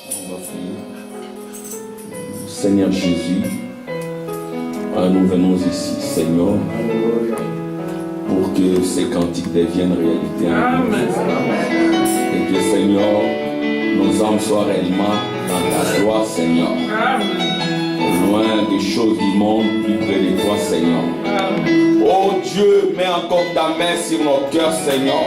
On va prier. Seigneur Jésus, nous venons ici, Seigneur, pour que ces cantiques deviennent réalité en nous. Et que, Seigneur, nos âmes soient réellement dans ta gloire, Seigneur. Loin des choses du monde, plus près de toi, Seigneur. Oh Dieu, mets encore ta main sur nos cœurs, Seigneur.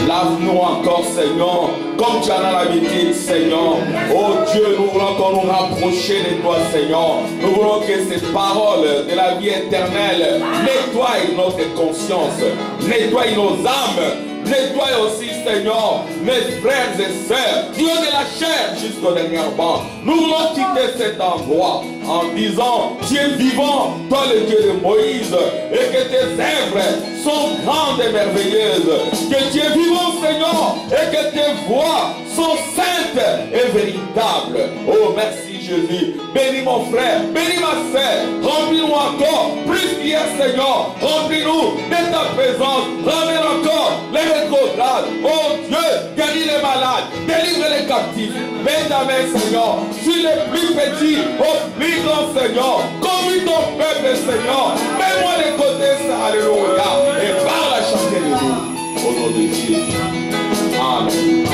Lave-nous encore, Seigneur, comme tu en as l'habitude, Seigneur. Oh Dieu, nous voulons encore nous rapprocher de toi, Seigneur. Nous voulons que cette parole de la vie éternelle nettoie notre conscience, nettoie nos âmes. Nettoie aussi, Seigneur, mes frères et sœurs, Dieu de la chair jusqu'au dernier banc. Nous voulons quitter cet endroit en disant, tu es vivant, toi le Dieu de Moïse, et que tes œuvres sont grandes et merveilleuses. Que tu es vivant, Seigneur, et que tes voies sont saintes et véritables. Oh, merci Jésus. Bénis mon frère, bénis ma sœur. Remplis-nous encore plus qu'hier, Seigneur. Remplis-nous de ta présence. Ramène encore les rétrogrades. Oh Dieu, guéris les malades, délivre les captifs. Mets ta main, Seigneur, sur les plus petits, aux plus grands, Seigneur. Conduis ton peuple, Seigneur. Mets-moi les côtés, alléluia. Et parle à chacun de nous. Au nom de Jésus. Amen.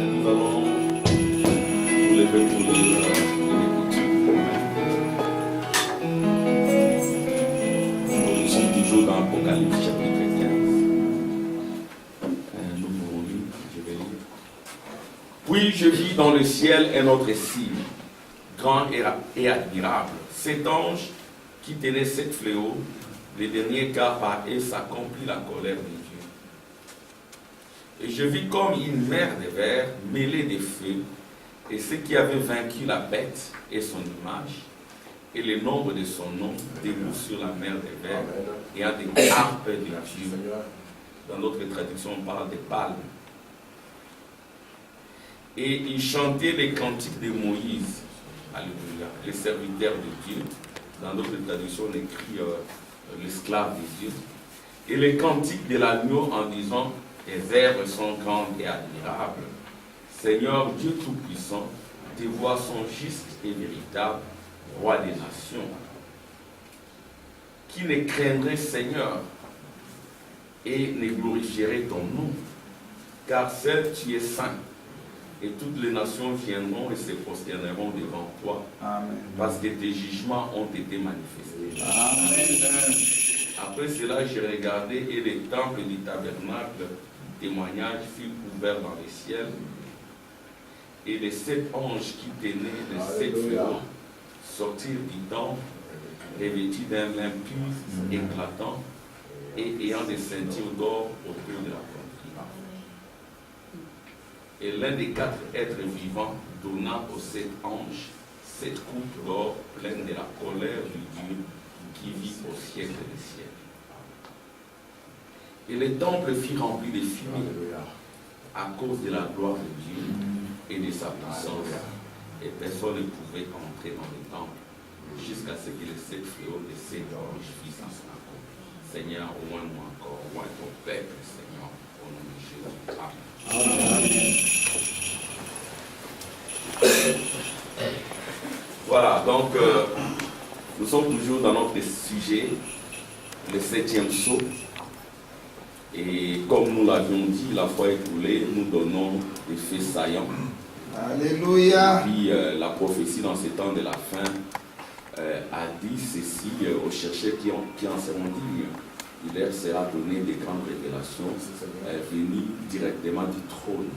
Nous allons nous lever pour l'écriture. Nous sommes toujours dans Apocalypse chapitre 15. Nous pouvons lire, je vais lire. Puis je vis dans le ciel un autre signe, grand et admirable. Cet ange qui tenait 7 fléaux, les derniers car par eux s'accomplit la colère de Dieu. Et je vis comme une mer de verre mêlée de feu, et ceux qui avaient vaincu la bête et son image, et le nombre de son nom debout sur la mer de verre, et à des harpes de Dieu. Dans notre traduction, on parle des palmes. Et ils chantaient les cantiques de Moïse, alléluia, les serviteurs de Dieu. Dans notre traduction, on écrit l'esclave de Dieu. Et les cantiques de l'agneau en disant, tes œuvres sont grandes et admirables. Seigneur Dieu Tout-Puissant, tes voies sont justes et véritables, roi des nations. Qui ne craindrait, Seigneur, et ne glorifierait ton nom, car seul tu es saint, et toutes les nations viendront et se prosterneront devant toi, amen, parce que tes jugements ont été manifestés. Amen. Après cela, j'ai regardé et le temple du tabernacle, témoignage fut ouvert dans le ciel, et les 7 anges qui tenaient les 7 fléaux sortirent du temple, revêtus d'un lin pur, éclatant, et ayant des ceintures d'or autour de la poitrine. Et l'un des 4 êtres vivants donna aux 7 anges 7 coupes d'or pleines de la colère du Dieu qui vit au siècle des siècles. Et le temple fut rempli de fumée à cause de la gloire de Dieu et de sa puissance. Et personne ne pouvait entrer dans le temple jusqu'à ce que les 7 fléaux de 7 anges fissent en son accord. Seigneur, ouvre-nous encore, ouvre ton peuple, Seigneur, au nom de Jésus. Amen. Voilà, donc nous sommes toujours dans notre sujet, le 7e sceau. Et comme nous l'avions dit la fois écoulée, nous donnons des faits saillants. Alléluia. Et puis la prophétie dans ces temps de la fin a dit ceci aux chercheurs qui en seront dignes. Il leur sera donné des grandes révélations venues directement du trône.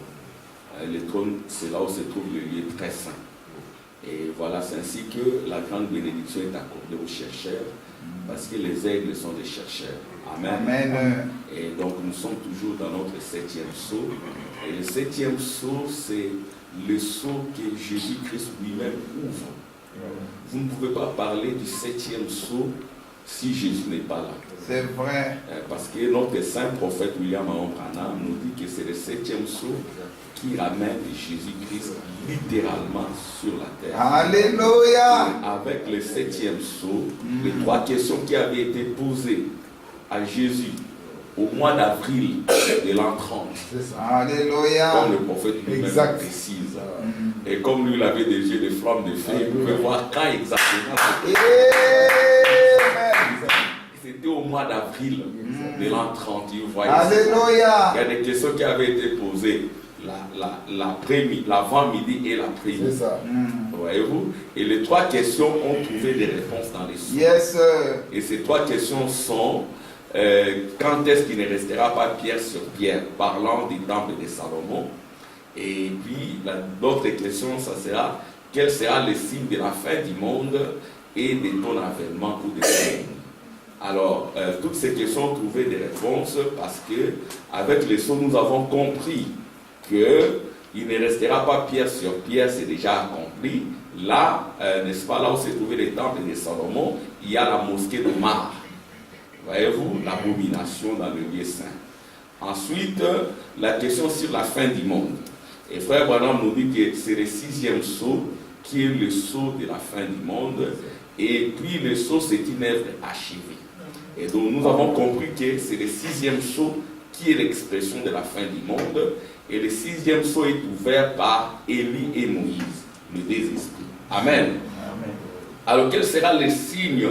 Le trône, c'est là où se trouve le lieu très saint. Et voilà, c'est ainsi que la grande bénédiction est accordée aux chercheurs, parce que les aigles sont des chercheurs. Amen. Amen. Et donc nous sommes toujours dans notre 7e sceau. Et le 7e sceau, c'est le sceau que Jésus-Christ lui-même ouvre. Vous ne pouvez pas parler du 7e sceau si Jésus n'est pas là. C'est vrai. Parce que notre saint prophète William Branham nous dit que c'est le 7e sceau qui ramène Jésus-Christ littéralement sur la terre. Alléluia. Avec le 7e sceau, les 3 questions qui avaient été posées à Jésus au mois d'avril de l'an 30. Alléluia. Comme le prophète lui-même précise. Et comme lui, il avait des yeux de flamme de feu, il pouvait voir quand exactement c'était au mois d'avril de l'an 30. Vous voyez, Alléluia. il y a des questions qui avaient été posées l'avant-midi et l'après-midi. C'est ça. Voyez-vous? Et les 3 questions ont trouvé des réponses dans les sceaux. Yes, sir. Et ces 3 questions sont quand est-ce qu'il ne restera pas pierre sur pierre, parlant du temple de Salomon. Et puis l'autre question, ça sera quel sera le signe de la fin du monde et de ton avènement ou de ton règne. Alors, toutes ces questions ont trouvé des réponses parce que avec les sceaux, nous avons compris qu'il ne restera pas pierre sur pierre, c'est déjà accompli. Là, n'est-ce pas, là où s'est trouvé le temple de Salomon, il y a la mosquée de Mar. Voyez-vous, l'abomination dans le lieu saint. Ensuite, la question sur la fin du monde. Et frère Branham nous dit que c'est le 6e sceau qui est le sceau de la fin du monde. Et puis le sceau, c'est une œuvre achevée. Et donc nous avons compris que c'est le 6e sceau qui est l'expression de la fin du monde. Et le 6e sceau est ouvert par Élie et Moïse, les 2 esprits. Amen. Amen. Alors quel sera le signe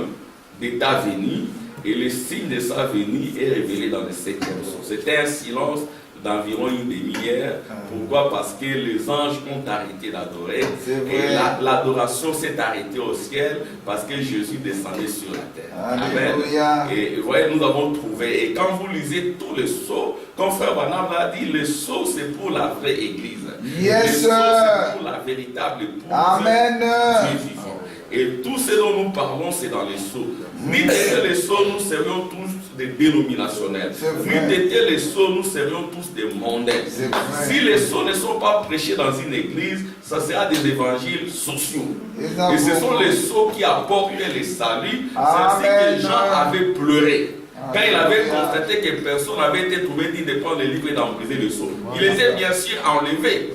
de ta venue? Et le signe de sa venue est révélé dans le 7e sceau. C'était un silence d'environ une demi-heure. Pourquoi? Parce que les anges ont arrêté d'adorer. Et l'adoration s'est arrêtée au ciel parce que Jésus descendait sur la terre. Alléluia. Amen. Et vous voyez, nous avons trouvé. Et quand vous lisez tous les sceaux, comme frère Branham l'a dit, le sceau c'est pour la vraie église. Yes, le sceau c'est pour la véritable épouse. Amen. Dieu vivant. Et tout ce dont nous parlons, c'est dans les sceaux. Ni d'étaient les sceaux, nous serions tous des dénominationnels. Ni d'étaient les sceaux, nous serions tous des mondains. Si les sceaux ne sont pas prêchés dans une église, ça sera des évangiles sociaux. Et ce sont les sceaux qui apportent les saluts. C'est ainsi que Jean avait pleuré. Quand il avait constaté que personne n'avait été trouvé digne de prendre le livre et d'embriser le sceau. Il était bien sûr enlevé.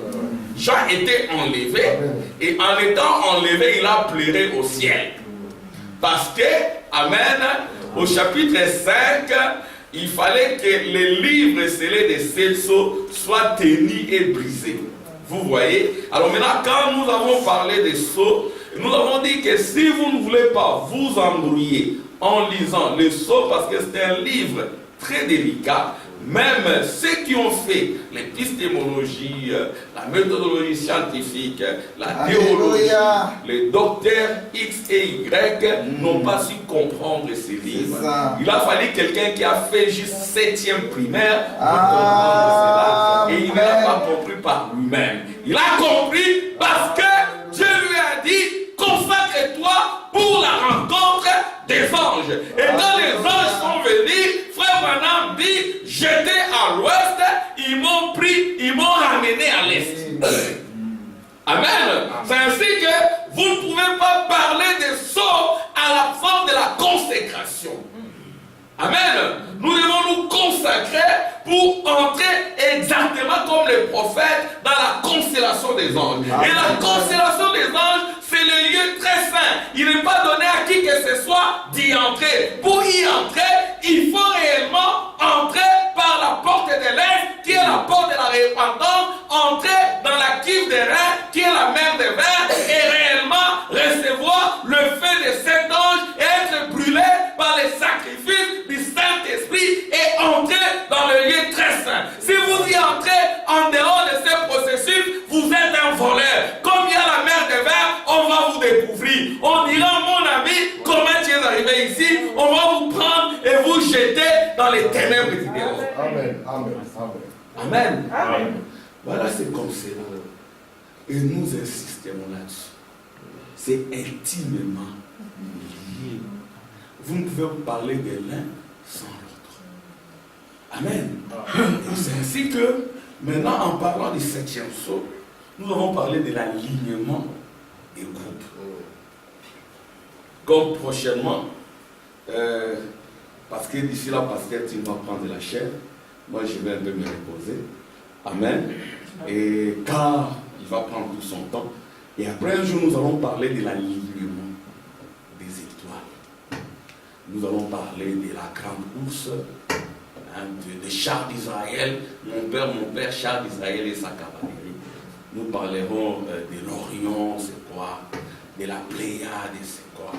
Jean était enlevé. Et en étant enlevé, il a pleuré au ciel. Parce que, amen, au chapitre 5, il fallait que les livres scellés des 7 sceaux soient tenus et brisés. Vous voyez? Alors maintenant, quand nous avons parlé des sceaux, nous avons dit que si vous ne voulez pas vous embrouiller en lisant les sceaux, parce que c'est un livre très délicat, même ceux qui ont fait l'épistémologie, la méthodologie scientifique, la théologie, les docteurs X et Y n'ont pas su comprendre ces livres. Il a fallu quelqu'un qui a fait juste 7e primaire pour comprendre cela. Et il n'a pas compris par lui-même. Il a compris parce que Dieu lui a dit, consacre-toi pour la rencontre des anges. Et quand les anges sont venus, frère Branham dit, j'étais à l'ouest, ils m'ont pris, ils m'ont ramené à l'est. Amen. C'est ainsi que vous ne pouvez pas parler des sceaux à l'absence de la consécration. Amen. Nous devons nous consacrer pour entrer exactement comme les prophètes dans la constellation des anges. Et la constellation des anges, c'est le lieu très saint. Il n'est pas donné à qui que ce soit d'y entrer. Pour y entrer, il faut réellement entrer par la porte de l'Est, qui est la porte de la repentance, entrer dans la cuve des reins, qui est la mer des vers, et réellement recevoir le feu des 7 anges et être brûlé par les sacrifices du Saint-Esprit et entrer dans le lieu très saint. Si vous y entrez en dehors de ce processus, vous êtes un voleur. Comme il y a la mer des vers, on va vous découvrir. On dira, mon ami, comment tu es arrivé ici? On va vous prendre et vous jeter dans les ténèbres du dehors. Amen, amen, amen. Amen. Amen. Voilà, c'est comme cela. Et nous insistons là-dessus. C'est intimement lié. Vous ne pouvez parler de l'un sans l'autre. Amen. Et c'est ainsi que, maintenant, en parlant du 7e sceau, nous avons parlé de l'alignement des groupes. Comme prochainement, parce que d'ici là, Pascal, tu vas prendre la chair, moi je vais un peu me reposer. Amen. Et car il va prendre tout son temps. Et après un jour, nous allons parler de l'alignement des étoiles. Nous allons parler de la grande ours, de chars d'Israël. Mon père, char d'Israël et sa cavalerie. Nous parlerons de l'Orient, c'est quoi? De la Pléiade, c'est quoi?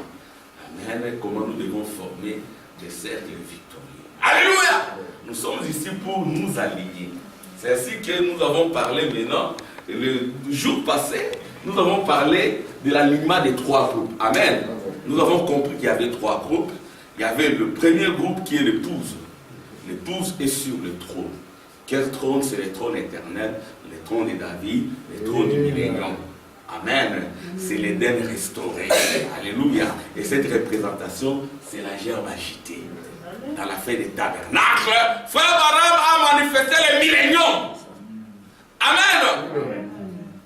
Amen. Comment nous devons former des cercles victorieux. Alléluia! Nous sommes ici pour nous aligner. C'est ainsi que nous avons parlé maintenant. Le jour passé, nous avons parlé de l'alignement des 3 groupes. Amen. Nous avons compris qu'il y avait 3 groupes. Il y avait le premier groupe qui est l'épouse. L'épouse est sur le trône. Quel trône? C'est le trône éternel, le trône de David, le trône du millénium. Amen. C'est l'Éden restauré. Alléluia. Et cette représentation, c'est la gerbe agitée. Dans la fête des tabernacles, Frère Branham a manifesté le millénium. Amen.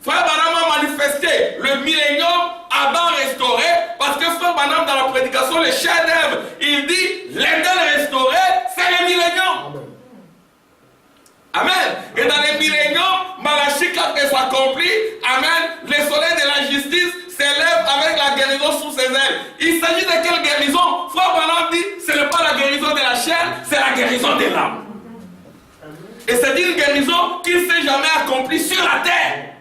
Frère Branham a manifesté le millénium Adam restauré, parce que Frère Branham dans la prédication, le chef-d'œuvre, il dit l'Éden restauré, c'est le millénium. Amen. Et dans le millénium, Malachie 4 s'accomplit. Amen. Le soleil de la justice s'élève avec la guérison sous ses ailes. Il s'agit de quelle guérison? Frère Branham dit, ce n'est pas la guérison de la chair, c'est la guérison de l'âme. Et c'est une guérison qui ne s'est jamais accomplie sur la terre.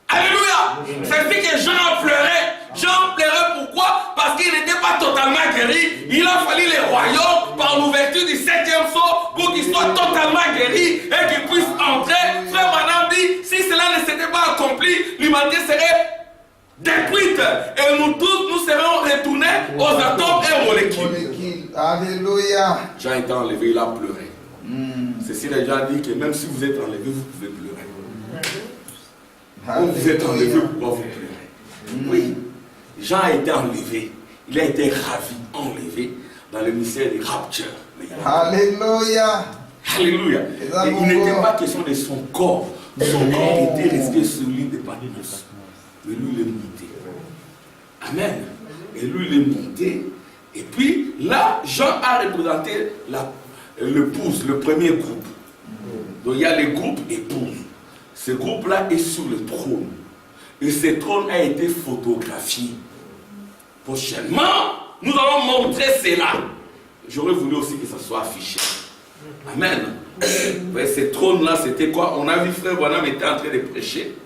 Alléluia. C'est ce que Jean a pleuré. Jean pleurait pourquoi? Parce qu'il n'était pas totalement guéri. Il a fallu les royaumes par l'ouverture du 7e sceau pour qu'il soit totalement guéri et qu'il puisse entrer. Frère Branham dit, si cela ne s'était pas accompli, l'humanité serait détruite. Et nous tous, nous serons retournés aux atomes et aux molécules. Alléluia. Jean était enlevé, il a pleuré. Ceci déjà dit que même si vous êtes enlevé, vous pouvez pleurer. Vous êtes enlevé, pourquoi vous pleurez? Oui. Jean a été enlevé. Il a été ravi, enlevé dans le mystère du rapture. Alléluia. Alléluia. Et il n'était pas question de son corps. Son corps était resté sur l'île de Patmos. Mais lui, il est monté. Amen. Et lui, il est monté. Et puis, là, Jean a représenté l'épouse, le premier groupe. Donc, il y a les groupes épouses. Ce groupe-là est sur le trône. Et ce trône a été photographié. Prochainement, nous allons montrer cela. J'aurais voulu aussi que ça soit affiché. Amen. Ce trône-là, c'était quoi? On a vu Frère Branham était en train de prêcher.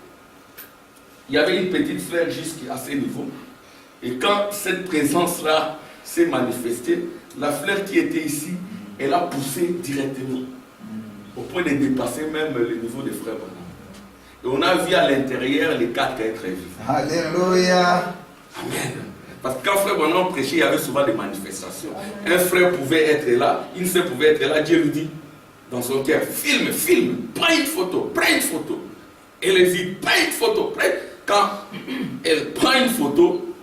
Il y avait une petite fleur jusqu'à ce niveau. Et quand cette présence-là s'est manifestée, la fleur qui était ici, elle a poussé directement. Au point de dépasser même le niveau de Frère Branham. Et on a vu à l'intérieur les 4 êtres vivants. Alléluia. Amen. Parce que quand Frère Branham prêchait, il y avait souvent des manifestations. Un frère pouvait être là, une sœur pouvait être là. Dieu lui dit dans son cœur, filme, prends une photo. Elle lui dit, prends une photo. Quand elle prend une photo,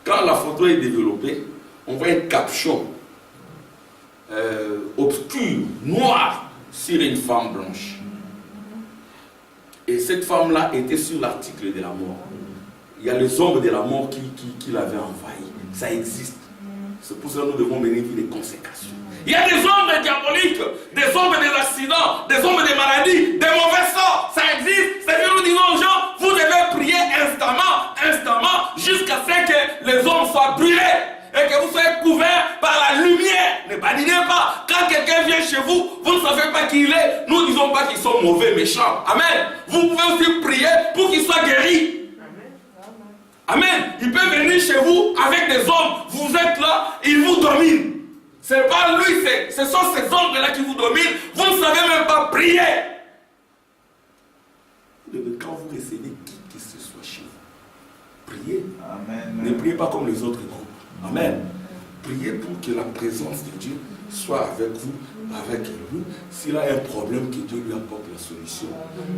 quand la photo est développée, on voit un capuchon obscur, noir, sur une femme blanche. Et cette femme-là était sur l'article de la mort. Il y a les ombres de la mort qui l'avaient envahi. Ça existe. C'est pour ça que nous devons mener des consécrations. Il y a des ombres diaboliques, des ombres des accidents, des ombres des maladies, des mauvais sorts. Ça existe. C'est que nous disons aux gens, vous devez prier instamment, jusqu'à ce que les ombres soient brûlés. Et que vous soyez couverts par la lumière. Ne badinez pas. Quand quelqu'un vient chez vous, vous ne savez pas qui il est. Nous ne disons pas qu'ils sont mauvais, méchants. Amen. Vous pouvez aussi prier pour qu'ils soient guéris. Amen. Il peut venir chez vous avec des hommes. Vous êtes là, il vous domine. Ce n'est pas lui, ce sont ces hommes-là qui vous dominent. Vous ne savez même pas prier. Quand vous recevez qui que ce soit chez vous, priez. Amen. Ne priez pas comme les autres groupes. Amen. Priez pour que la présence de Dieu soit avec vous, avec lui. S'il a un problème, que Dieu lui apporte la solution.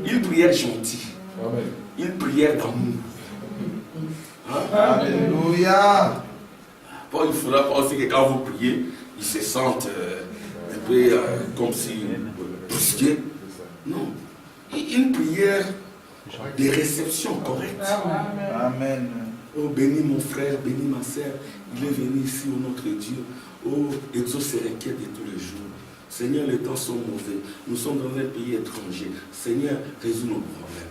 Une prière gentille. Amen. Une prière d'amour. Hein? Alléluia. Bon, il ne faudra pas aussi que quand vous priez, ils se sentent un peu comme si brusqués. Non. Une prière de réception correcte. Amen. Oh, bénis mon frère, bénis ma sœur. Il est venu ici, au notre Dieu. Oh, exauce ses requêtes de tous les jours. Seigneur, les temps sont mauvais. Nous sommes dans un pays étranger. Seigneur, résous nos problèmes.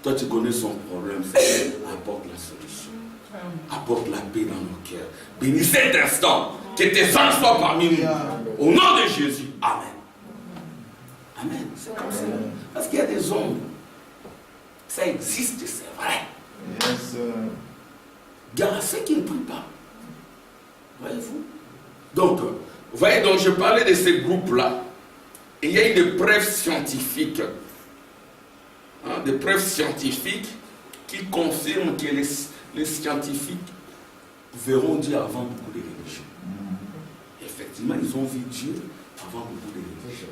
Toi, tu connais son problème. Seigneur, apporte la solution. Apporte la paix dans nos cœurs. Bénis cet instant. Que tes anges soient parmi nous. Au nom de Jésus. Amen. Amen. C'est comme ça. Parce qu'il y a des hommes. Ça existe, c'est vrai. Yes, Il y a ceux qui ne prient pas. Voyez-vous? Donc, vous voyez, donc je parlais de ces groupes-là. Et il y a eu des preuves scientifiques. Des preuves scientifiques qui confirment que les scientifiques verront Dieu avant beaucoup de religions. Effectivement, ils ont vu Dieu avant beaucoup de religions.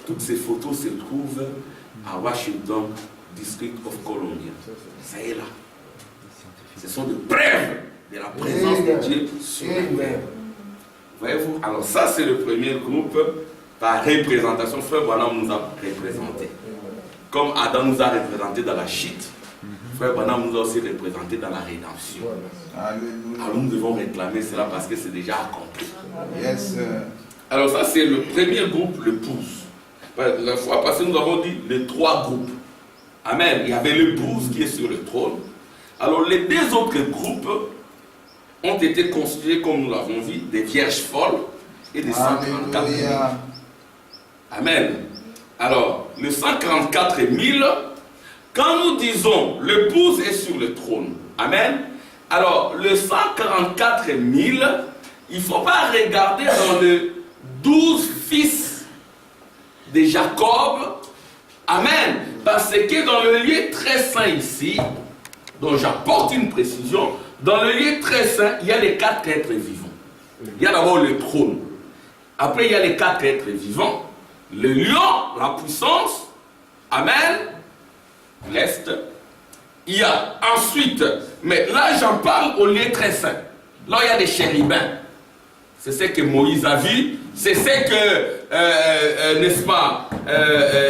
Toutes ces photos se trouvent à Washington, District of Columbia. Ça est là. Ce sont des preuves de la présence de Dieu sur la terre. Voyez-vous? Alors ça, c'est le premier groupe par représentation. Frère Branham nous a représentés. Comme Adam nous a représentés dans la chute, Frère Branham nous a aussi représentés dans la rédemption. Alors nous devons réclamer cela parce que c'est déjà accompli. Yes. Alors ça, c'est le premier groupe, le pouce. La fois passée, nous avons dit les trois groupes. Amen. Il y avait l'épouse qui est sur le trône. Alors les deux autres groupes ont été constitués, comme nous l'avons vu, des vierges folles et des 144 000. Amen. Alors, le 144 000, quand nous disons l'épouse est sur le trône, amen. Alors, le 144 000, il ne faut pas regarder dans les 12 fils de Jacob, amen. Parce que dans le lieu très saint ici, dont j'apporte une précision, dans le lieu très saint, il y a les 4 êtres vivants. Il y a d'abord le trône. Après, il y a les 4 êtres vivants. Le lion, la puissance, amen, l'est. Il y a ensuite, mais là j'en parle au lieu très saint. Là il y a des chérubins. C'est ce que Moïse a vu. C'est ce que, n'est-ce pas,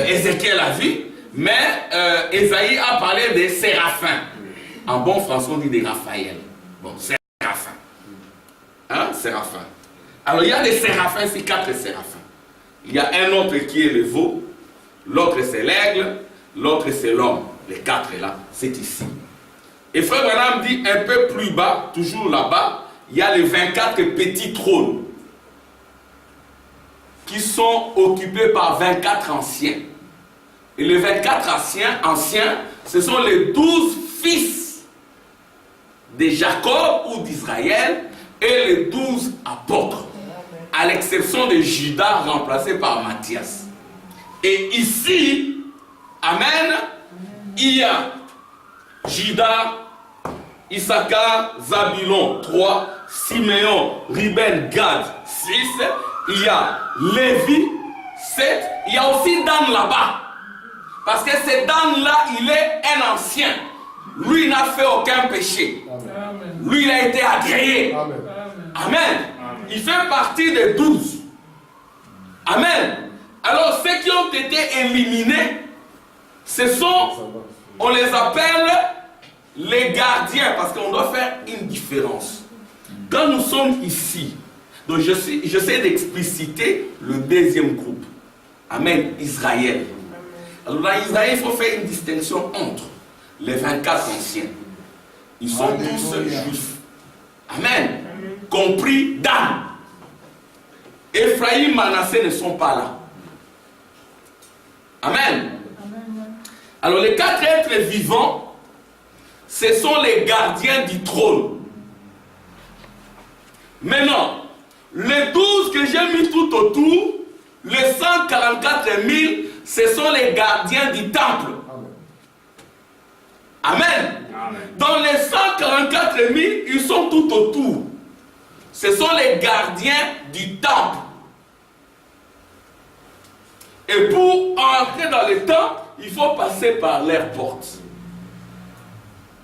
Ézéchiel a vu. Mais Ésaïe a parlé des séraphins. En bon français, on dit des Raphaël. Bon, séraphins. Hein, séraphins. Alors, il y a des séraphins, c'est 4 séraphins. Il y a un autre qui est le veau, l'autre c'est l'aigle, l'autre c'est l'homme. Les 4 là, c'est ici. Et Frère Branham dit un peu plus bas, toujours là-bas, il y a les 24 petits trônes qui sont occupés par 24 anciens. Et les 24 anciens, ce sont les 12 fils de Jacob ou d'Israël et les 12 apôtres, à l'exception de Judas remplacé par Matthias. Et ici, amen, il y a Judas, Issachar, Zabulon 3, Siméon, Ruben, Gad 6, il y a Lévi 7, il y a aussi Dan là-bas. Parce que ce Dan-là, il est un ancien. Lui, il n'a fait aucun péché. Amen. Lui, il a été agréé. Amen. Amen. Il fait partie des 12. Amen. Alors, ceux qui ont été éliminés, ce sont, on les appelle les gardiens, parce qu'on doit faire une différence. Quand nous sommes ici, donc j'essaie d'expliciter le deuxième groupe. Amen. Israël. Alors dans Israël, il faut faire une distinction entre les 24 anciens. Ils sont tous juifs. Amen. Compris Dan. Ephraïm, Manassé ne sont pas là. Amen. Alors les 4 êtres vivants, ce sont les gardiens du trône. Maintenant, les 12 que j'ai mis tout autour, les 144 000, ce sont les gardiens du temple. Amen. Amen. Dans les 144 000, ils sont tout autour. Ce sont les gardiens du temple. Et pour entrer dans le temple, il faut passer par leur porte.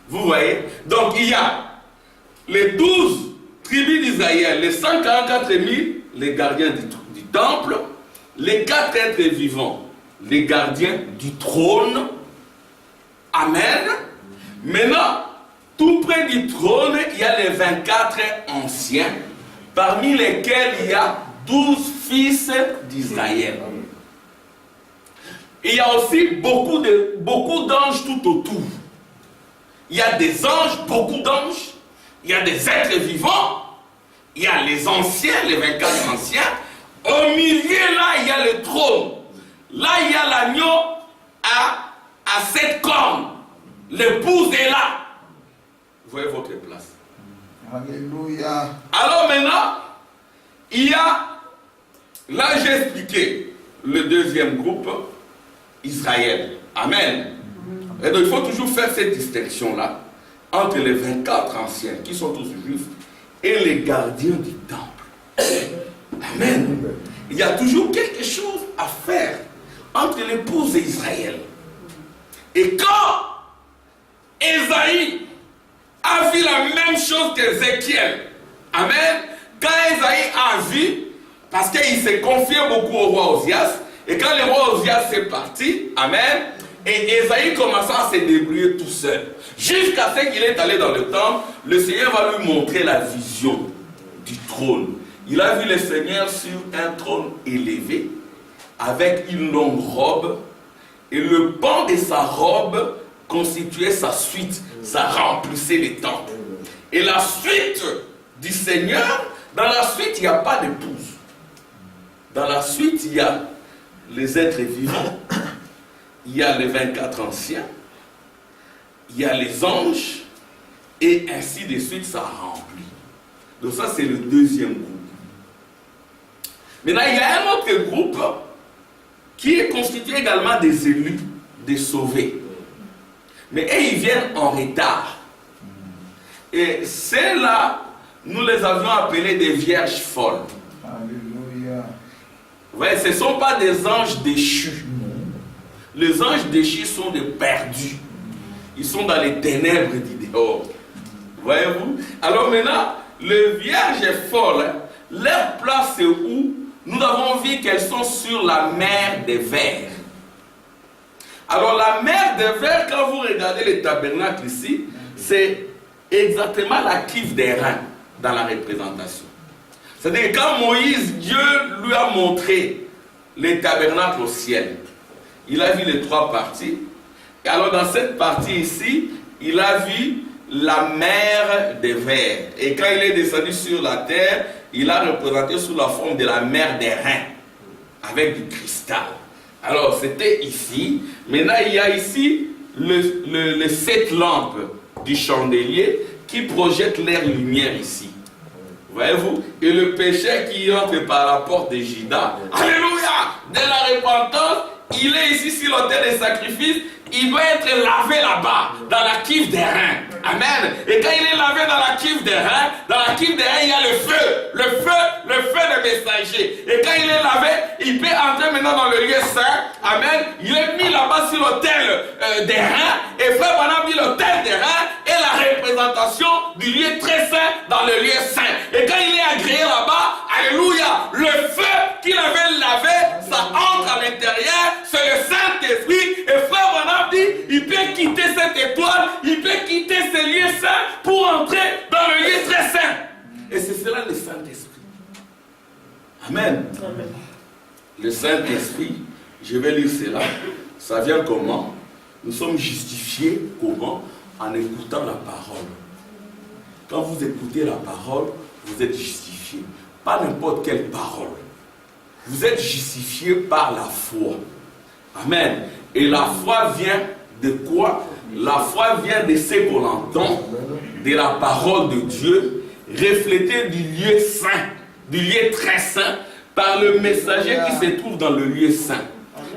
Vous voyez? Donc il y a les 12 tribus d'Israël, les 144 000, les gardiens du temple, les 4 êtres vivants, les gardiens du trône. Amen. Maintenant, tout près du trône, il y a les 24 anciens, parmi lesquels il y a 12 fils d'Israël. Il y a aussi beaucoup d'anges tout autour. Il y a des anges, beaucoup d'anges. Il y a des êtres vivants. Il y a les anciens, les 24 anciens. Au milieu, là, il y a le trône. Là, il y a l'agneau à 7 cornes. L'épouse est là. Vous voyez votre place. Alléluia. Alors maintenant, il y a, là j'ai expliqué le deuxième groupe, Israël. Amen. Et donc il faut toujours faire cette distinction-là entre les 24 anciens, qui sont tous juifs, et les gardiens du temple. Amen. Il y a toujours quelque chose à faire entre l'épouse et Israël. Et quand Ésaïe a vu la même chose qu'Ézéchiel, amen, quand Ésaïe a vu, parce qu'il s'est confié beaucoup au roi Osias, et quand le roi Osias est parti, amen, et Ésaïe commença à se débrouiller tout seul, jusqu'à ce qu'il est allé dans le temple, le Seigneur va lui montrer la vision du trône. Il a vu le Seigneur sur un trône élevé, avec une longue robe, et le pan de sa robe constituait sa suite, ça remplissait les temples. Et la suite du Seigneur, dans la suite, il n'y a pas d'épouse. Dans la suite, il y a les êtres vivants, il y a les 24 anciens, il y a les anges, et ainsi de suite, ça remplit. Donc ça, c'est le deuxième groupe. Maintenant, il y a un autre groupe qui est constitué également des élus, des sauvés. Mais ils viennent en retard. Et ceux-là, nous les avions appelés des vierges folles. Alléluia. Ouais, ce ne sont pas des anges déchus. Les anges déchus sont des perdus. Ils sont dans les ténèbres du dehors. Voyez-vous? Alors maintenant, les vierges folles, leur place est où? Nous avons vu qu'elles sont sur la mer des vers. Alors la mer des vers, quand vous regardez les tabernacles ici, c'est exactement la cuve des reins dans la représentation. C'est-à-dire que quand Moïse, Dieu lui a montré les tabernacles au ciel, il a vu les 3 parties. Et alors dans cette partie ici, il a vu la mer des vers. Et quand il est descendu sur la terre, il a représenté sous la forme de la mer des reins, avec du cristal. Alors c'était ici. Maintenant il y a ici les 7 lampes du chandelier qui projettent leur lumière ici. Voyez-vous? Et le péché qui entre par la porte de Juda, alléluia, de la repentance, il est ici sur l'autel des sacrifices. Il doit être lavé là-bas, dans la cuve des reins. Amen. Et quand il est lavé dans la cuve des reins, il y a le feu de messager. Et quand il est lavé, il peut entrer maintenant dans le lieu saint. Amen. Il est mis là-bas sur l'autel des reins. Et frère Branham dit l'autel des reins est la représentation du lieu très saint dans le lieu saint. Et quand il est agréé là-bas, alléluia, le feu qu'il avait lavé, ça entre à l'intérieur, c'est le Saint-Esprit. Et frère Branham dit, il peut quitter cette étoile, il peut quitter ce lieu saint pour entrer dans le lieu très saint. Et c'est cela le Saint-Esprit. Amen. Amen. Le Saint-Esprit, je vais lire cela. Ça vient comment? Nous sommes justifiés comment? En écoutant la parole. Quand vous écoutez la parole, vous êtes justifiés. Pas n'importe quelle parole. Vous êtes justifiés par la foi. Amen. Et la foi vient de quoi? La foi vient de ce qu'on entend, de la parole de Dieu, reflétée du lieu saint, du lieu très saint, par le messager qui se trouve dans le lieu saint.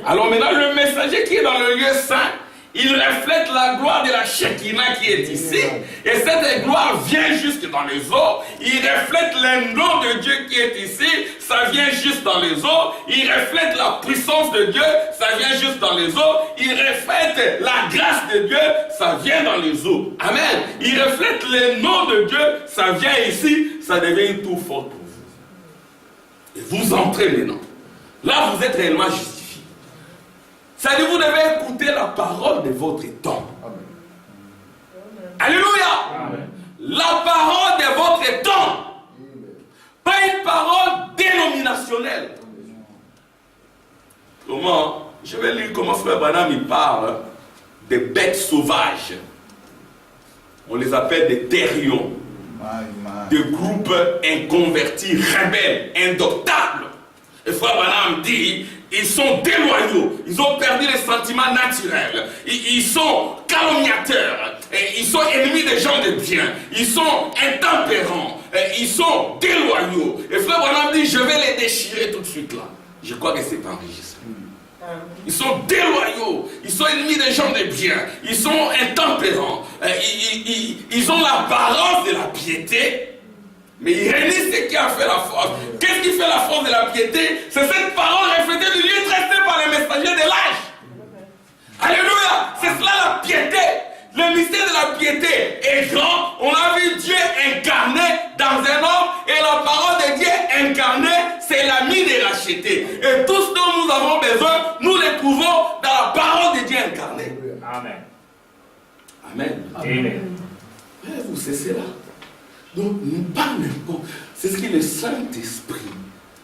Alors maintenant, le messager qui est dans le lieu saint, il reflète la gloire de la Shekinah qui est ici. Et cette gloire vient jusque dans les eaux. Il reflète le nom de Dieu qui est ici. Ça vient juste dans les eaux. Il reflète la puissance de Dieu. Ça vient juste dans les eaux. Il reflète la grâce de Dieu. Ça vient dans les eaux. Amen. Il reflète le nom de Dieu. Ça vient ici. Ça devient tout fort pour vous. Et vous entrez maintenant. Là, vous êtes réellement justifiés. C'est-à-dire que vous devez écouter la parole de votre temps. Amen. Alléluia. Amen. La parole de votre temps. Amen. Pas une parole dénominationnelle. irrationnel. Comment? Je vais lire comment Frère Branham il parle des bêtes sauvages. On les appelle des terrions. Des groupes inconvertis, rebelles, indoctables. Et Frère Branham dit, ils sont déloyaux, ils ont perdu les sentiments naturels, ils sont calomniateurs, et ils sont ennemis des gens de bien, ils sont intempérants, et ils sont déloyaux. Et Frère Branham dit, je vais les déchirer tout de suite là. Je crois que c'est enregistré. Ils sont déloyaux, ils sont ennemis des gens de bien, ils sont intempérants, ils ont l'apparence de la piété, mais ils réalisent ce qui a fait la force. Qu'est-ce qui fait la force de la piété? C'est cette parole reflétée du lieu tracé par les messagers de l'âge. Alléluia! C'est cela la piété. Le mystère de la piété est grand. On a vu Dieu incarné dans un homme et la parole de Dieu incarnée, c'est l'ami de racheté. Et tout ce dont nous avons besoin, nous les trouvons dans la parole de Dieu incarnée. Amen. Amen. Amen. Vous, c'est cela. Donc, pas n'importe. C'est ce que le Saint-Esprit,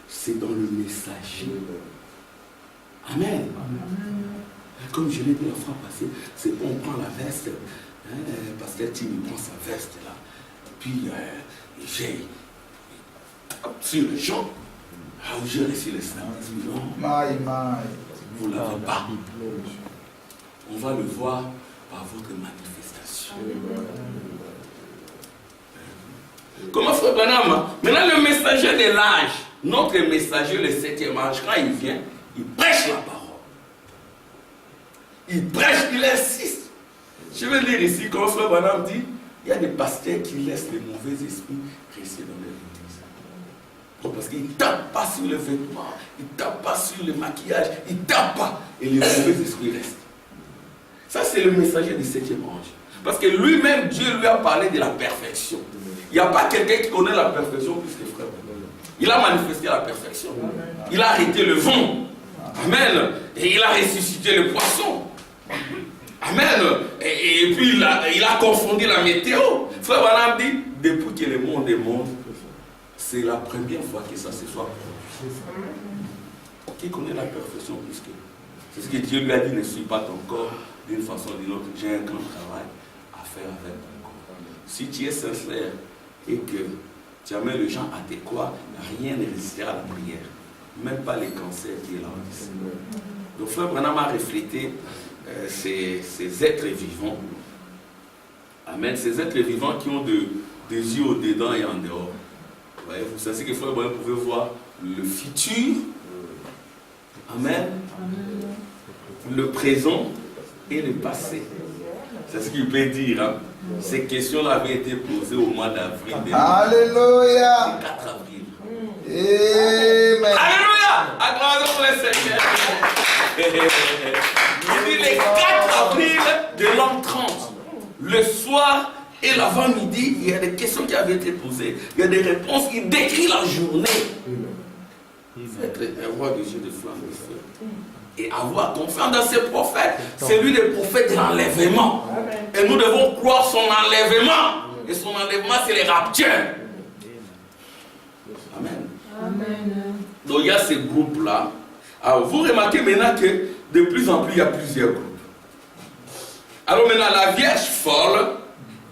c'est dans le messager. Amen. Comme je l'ai dit la fois passée, c'est on prend la veste, parce que tu prend sa veste là, puis il fait sur les gens, où je reçu le Saint-Esprit. Vous ne l'avez pas. On va le voir par votre manifestation. Comment Frère Branham? Maintenant le messager de l'âge, notre messager, le 7e âge, quand il vient, il prêche la parole. Il prêche, il insiste. Je vais lire ici, comme Frère Branham dit, il y a des pasteurs qui laissent les mauvais esprits rester dans leur église. Parce qu'ils ne tapent pas sur le vêtement, ils ne tapent pas sur le maquillage, ils ne tapent pas. Et les mauvais esprits restent. Ça, c'est le messager du 7e ange. Parce que lui-même, Dieu lui a parlé de la perfection. Il n'y a pas quelqu'un qui connaît la perfection plus que Frère Branham. Il a manifesté la perfection. Il a arrêté le vent. Amen. Et il a ressuscité le poisson. Amen. Et puis il a confondu la météo. Frère Branham dit, depuis que le monde est monde, c'est la première fois que ça se soit produit. Qui connaît la perfection plus que? C'est ce que Dieu lui a dit, ne suis pas ton corps d'une façon ou d'une autre. J'ai un grand travail à faire avec ton corps. Si tu es sincère et que tu amènes les gens adéquats, rien ne résistera à la prière. Même pas les cancers qui est là. Donc Frère Branham a reflété ces êtres vivants. Amen. Ces êtres vivants qui ont des yeux au-dedans et en dehors. Voyez, vous savez que Frère Branham pouvait voir le futur. Amen. Le présent et le passé. C'est ce qu'il peut dire. Hein. Ces questions-là avaient été posées au mois d'avril. Alléluia. Le 4 avril. Amen. Alléluia. Acclamons le Seigneur. Il dit le 4 avril de l'an 30. Le soir et l'avant-midi, il y a des questions qui avaient été posées. Il y a des réponses. Il décrit la journée. Il faut être un roi de Dieu de flamme de feu. Et avoir confiance dans ses prophètes. C'est lui le prophète de l'enlèvement. Et nous devons croire son enlèvement. Et son enlèvement, c'est les raptures. Amen. Amen. Donc il y a ces groupes-là. Alors vous remarquez maintenant que de plus en plus, il y a plusieurs groupes. Alors maintenant, la Vierge folle,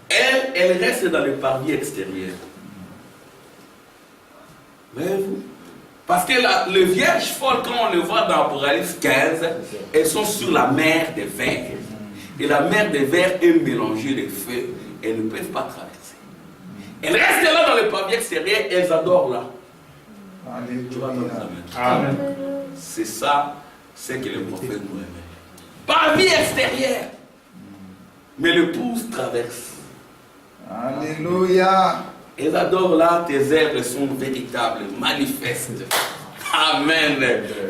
elle reste dans le parvis extérieur. Voyez-vous? Parce que le Vierge folle, quand on le voit dans Apocalypse 15, elles sont sur la mer des vers. Et la mer des vers est mélangée de feu. Elles ne peuvent pas traverser. Elles restent là dans le parvis extérieur, elles adorent là. Amen. C'est ça, c'est que le prophète nous révèle. Parvis extérieur. Mais l'épouse traverse. Alléluia. Elles adorent là, tes œuvres sont véritables, manifestes. Amen.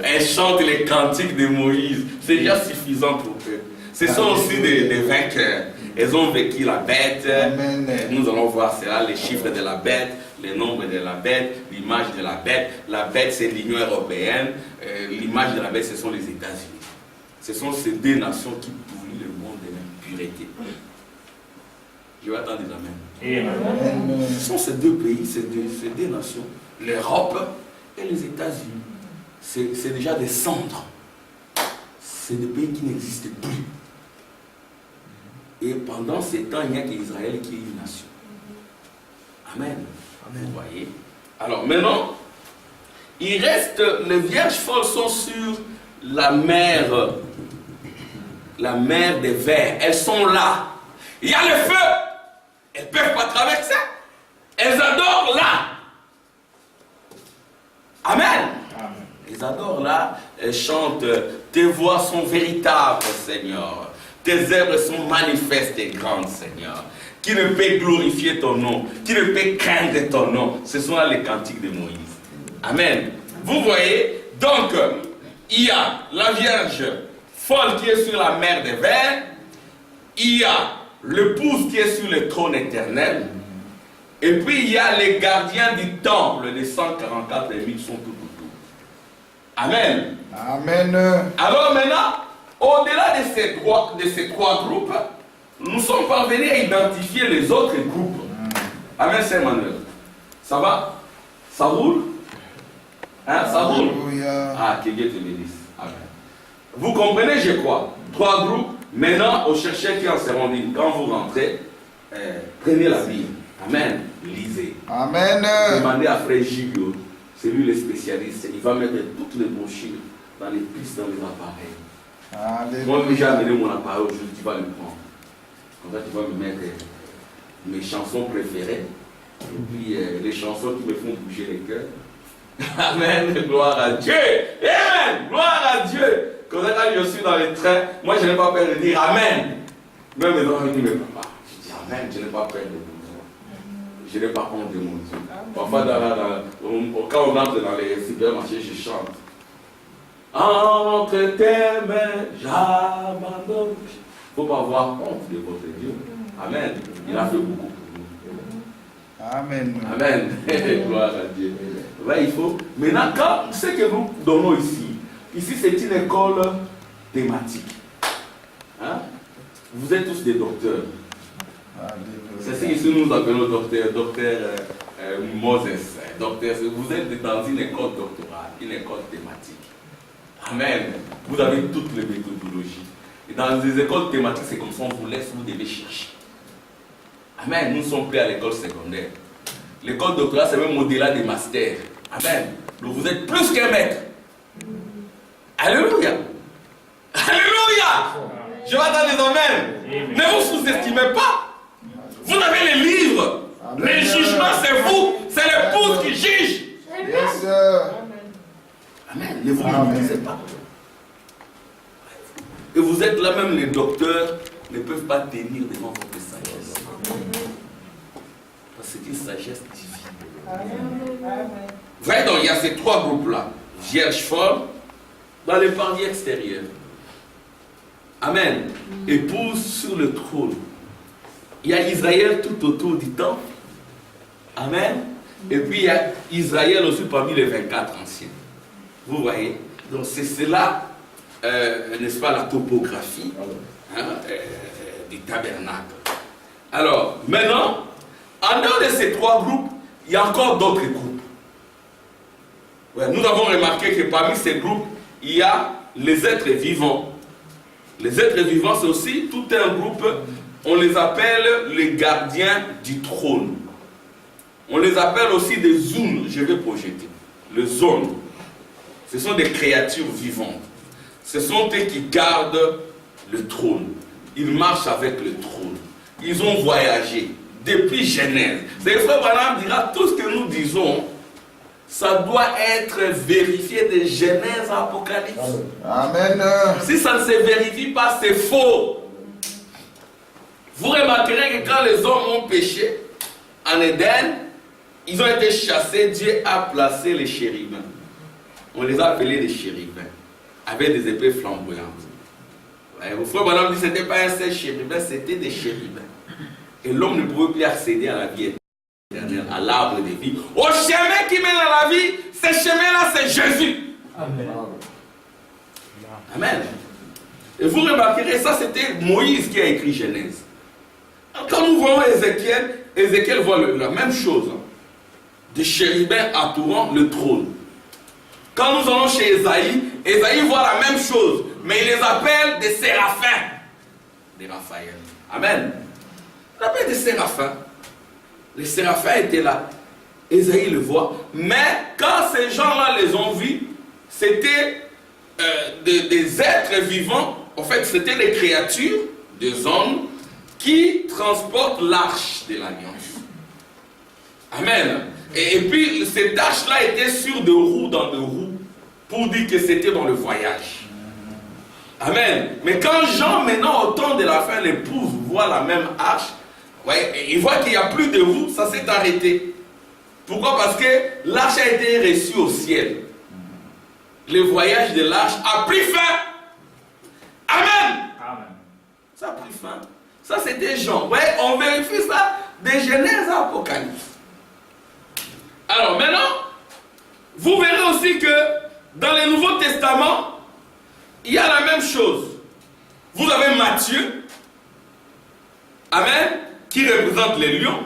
Elles chantent les cantiques de Moïse. C'est déjà suffisant pour eux. Ce sont aussi des vainqueurs. Elles ont vécu la bête. Amen. Nous allons voir cela, les chiffres de la bête, les nombres de la bête, l'image de la bête. La bête, c'est l'Union européenne. L'image de la bête, ce sont les États-Unis. Ce sont ces deux nations qui polluent le monde de l'impureté. Je vais attendre des amens. Ce sont ces deux pays, ces deux nations, l'Europe Et les États-Unis, c'est déjà des cendres. C'est des pays qui n'existent plus. Et pendant ces temps, il n'y a qu'Israël qui est une nation. Amen. Amen. Vous voyez? Alors maintenant, il reste, les vierges folles sont sur la mer des vers. Elles sont là. Il y a le feu. Elles ne peuvent pas traverser. Elles adorent là. Amen. Amen. Elles adorent là. Elles chantent. Tes voix sont véritables, Seigneur. Tes œuvres sont manifestes et grandes, Seigneur. Qui ne peut glorifier ton nom, qui ne peut craindre ton nom. Ce sont là les cantiques de Moïse. Amen. Vous voyez, donc, il y a la Vierge folle qui est sur la mer des vers. Il y a l'épouse qui est sur le trône éternel. Et puis il y a les gardiens du temple, les 144 000 sont tout autour. Amen. Amen. Alors maintenant, au-delà de ces trois groupes, nous sommes parvenus à identifier les autres groupes. Amen, Saint Manuel. Ça va? Ça roule? Hein, ça roule? Ah, que Dieu te bénisse. Amen. Vous comprenez, je crois. 3 groupes. Maintenant, aux chercheurs qui en seront dignes, quand vous rentrez, prenez la Bible. Amen. Lisez. Amen. Demandez à Frère Gilles, c'est lui le spécialiste. Il va mettre toutes les brochures dans les pistes, dans les appareils. Alléluia. Moi, j'ai amené mon appareil aujourd'hui, tu vas le prendre. Comme ça, tu vas me mettre mes chansons préférées. Et puis, les chansons qui me font bouger les cœurs. Amen. Gloire à Dieu. Amen. Gloire à Dieu. Quand je suis dans les trains, moi, je n'ai pas peur de dire Amen. Même mes enfants me disent, mais papa, je dis Amen, je n'ai pas peur de mon Dieu. Je n'ai pas honte de mon Dieu. Parfois, quand on entre dans les supermarchés, je chante. Entre tes mains, j'abandonne. Il ne faut pas avoir honte de votre Dieu. Amen. Il a fait beaucoup pour nous. Amen. Amen. Gloire à Dieu. Là, il faut. Maintenant, quand ce que nous donnons ici c'est une école thématique. Hein? Vous êtes tous des docteurs. C'est ce que nous appelons docteur Moses. Docteur, vous êtes dans une école doctorale, une école thématique. Amen. Vous avez toutes les méthodologies. Et dans les écoles thématiques, c'est comme ça, on vous laisse, vous devez chercher. Amen. Nous ne sommes plus à l'école secondaire. L'école doctorale, c'est même au-delà des masters. Amen. Donc vous êtes plus qu'un maître. Alléluia. Alléluia. Je vais attendre les amen. Ne vous sous-estimez pas. Vous avez les livres. Amen. Les jugements, c'est vous. C'est l'épouse qui juge. Yes, amen. Ne vous méprisez pas. Et vous êtes là, même les docteurs ne peuvent pas tenir devant votre sagesse. Parce que c'est une sagesse divine. Amen. Vous voyez, donc il y a ces 3 groupes-là. Vierge folle, dans les parvis extérieurs. Amen. Épouse sur le trône. Il y a Israël tout autour du temple. Amen. Et puis il y a Israël aussi parmi les 24 anciens. Vous voyez. Donc c'est cela, n'est-ce pas, la topographie du tabernacle. Alors, maintenant, en dehors de ces 3 groupes, il y a encore d'autres groupes. Ouais, nous avons remarqué que parmi ces groupes, il y a les êtres vivants. Les êtres vivants, c'est aussi tout un groupe, on les appelle les gardiens du trône. On les appelle aussi des zouns, je vais projeter. Les zones. Ce sont des créatures vivantes. Ce sont eux qui gardent le trône. Ils marchent avec le trône. Ils ont voyagé depuis Genèse. C'est le frère Branham dira, tout ce que nous disons, ça doit être vérifié de Genèse à Apocalypse. Amen. Si ça ne se vérifie pas, c'est faux. Vous remarquerez que quand les hommes ont péché en Éden, ils ont été chassés, Dieu a placé les chérubins. On les a appelés des chérubins, avec des épées flamboyantes. Vous frère Madame dit que ce n'était pas un seul chérubin, c'était des chérubins. Et l'homme ne pouvait plus accéder à la vie éternelle, à l'arbre de vie. Au chemin qui mène à la vie, ce chemin-là, c'est Jésus. Amen. Amen. Et vous remarquerez, ça c'était Moïse qui a écrit Genèse. Quand nous voyons Ézéchiel voit la même chose. Des chérubins entourant le trône. quand nous allons chez Ésaïe, Ésaïe voit la même chose, mais il les appelle des séraphins. Des Raphaël. Amen. Il appelle des séraphins. Les séraphins étaient là. Ésaïe le voit. Mais quand ces gens-là les ont vus, c'était des êtres vivants. En fait, c'était des créatures, des hommes, qui transportent l'arche de l'alliance. Amen. Et puis, cette arche-là était sur deux roues dans deux roues, pour dire que c'était dans le voyage. Amen. Mais quand Jean, maintenant, au temps de la fin, l'épouse voit la même arche, ouais, il voit qu'il n'y a plus de roues, ça s'est arrêté. Pourquoi? Parce que l'arche a été reçue au ciel. Le voyage de l'arche a pris fin. Amen. Amen. Ça a pris fin. Ça, c'était Jean. Ouais, on vérifie ça de Genèse à Apocalypse. Alors maintenant, vous verrez aussi que dans le Nouveau Testament, il y a la même chose. Vous avez Matthieu, amen, qui représente les lions,